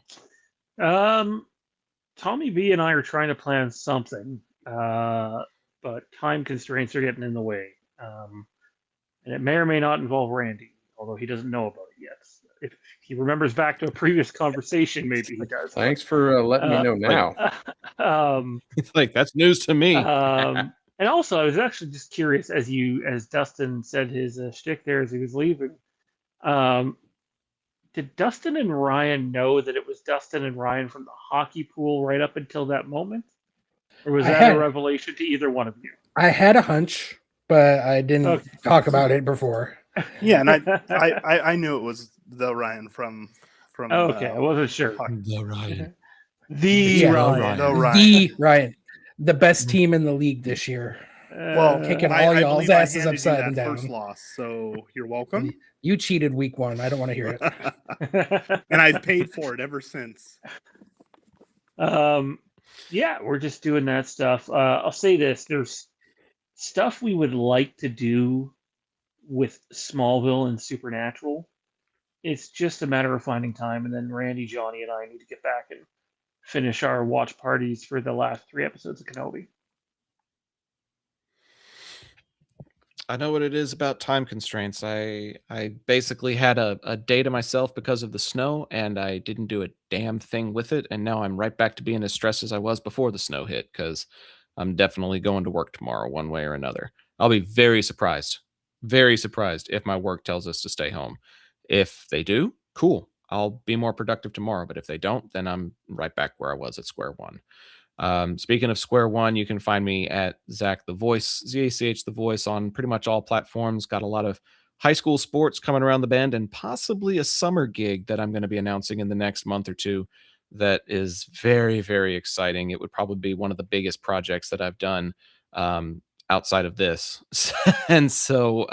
Tommy B and I are trying to plan something, but time constraints are getting in the way. And it may or may not involve Randy, although he doesn't know about it yet. If he remembers back to a previous conversation, maybe he does. Thanks for letting me know now. It's like, that's news to me. And also, I was actually just curious, as Dustin said his shtick there as he was leaving. Did Dustin and Ryan know that it was Dustin and Ryan from the hockey pool right up until that moment? Or was that a revelation to either one of you? I had a hunch, but I didn't talk about it before. Yeah, and I knew it was the Ryan from okay, I wasn't sure. The Ryan. The Ryan. The Ryan. The best team in the league this year. Well, kicking all y'all's asses upside and down. First loss, so you're welcome. You cheated week 1. I don't want to hear it. And I've paid for it ever since. Yeah, we're just doing that stuff. I'll say this: there's stuff we would like to do with Smallville and Supernatural. It's just a matter of finding time, and then Randy, Johnny, and I need to get back and finish our watch parties for the last 3 episodes of Kenobi. I know what it is about time constraints. I basically had a day to myself because of the snow, and I didn't do a damn thing with it. And now I'm right back to being as stressed as I was before the snow hit, because I'm definitely going to work tomorrow one way or another. I'll be very surprised if my work tells us to stay home. If they do, cool. I'll be more productive tomorrow. But if they don't, then I'm right back where I was at square one. Speaking of square one, you can find me at Zach the Voice, ZACH the Voice, on pretty much all platforms. Got a lot of high school sports coming around the bend, and possibly a summer gig that I'm going to be announcing in the next month or two. That is very, very exciting. It would probably be one of the biggest projects that I've done outside of this. And so,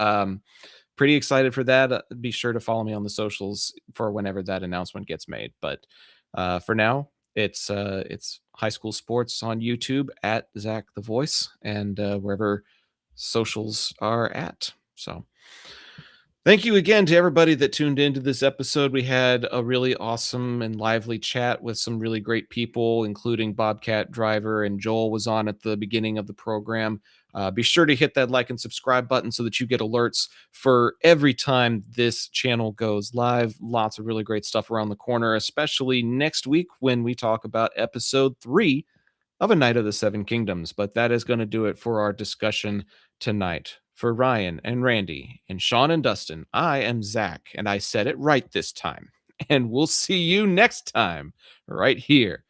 pretty excited for that. Be sure to follow me on the socials for whenever that announcement gets made. But for now, it's high school sports on YouTube at Zach the Voice, and wherever socials are at. So thank you again to everybody that tuned into this episode. We had a really awesome and lively chat with some really great people, including Bobcat Driver, and Joel was on at the beginning of the program. Be sure to hit that like and subscribe button so that you get alerts for every time this channel goes live. Lots of really great stuff around the corner, especially next week when we talk about episode 3 of A Night of the Seven Kingdoms. But that is going to do it for our discussion tonight. For Ryan and Randy and Sean and Dustin, I am Zach, and I said it right this time. And we'll see you next time right here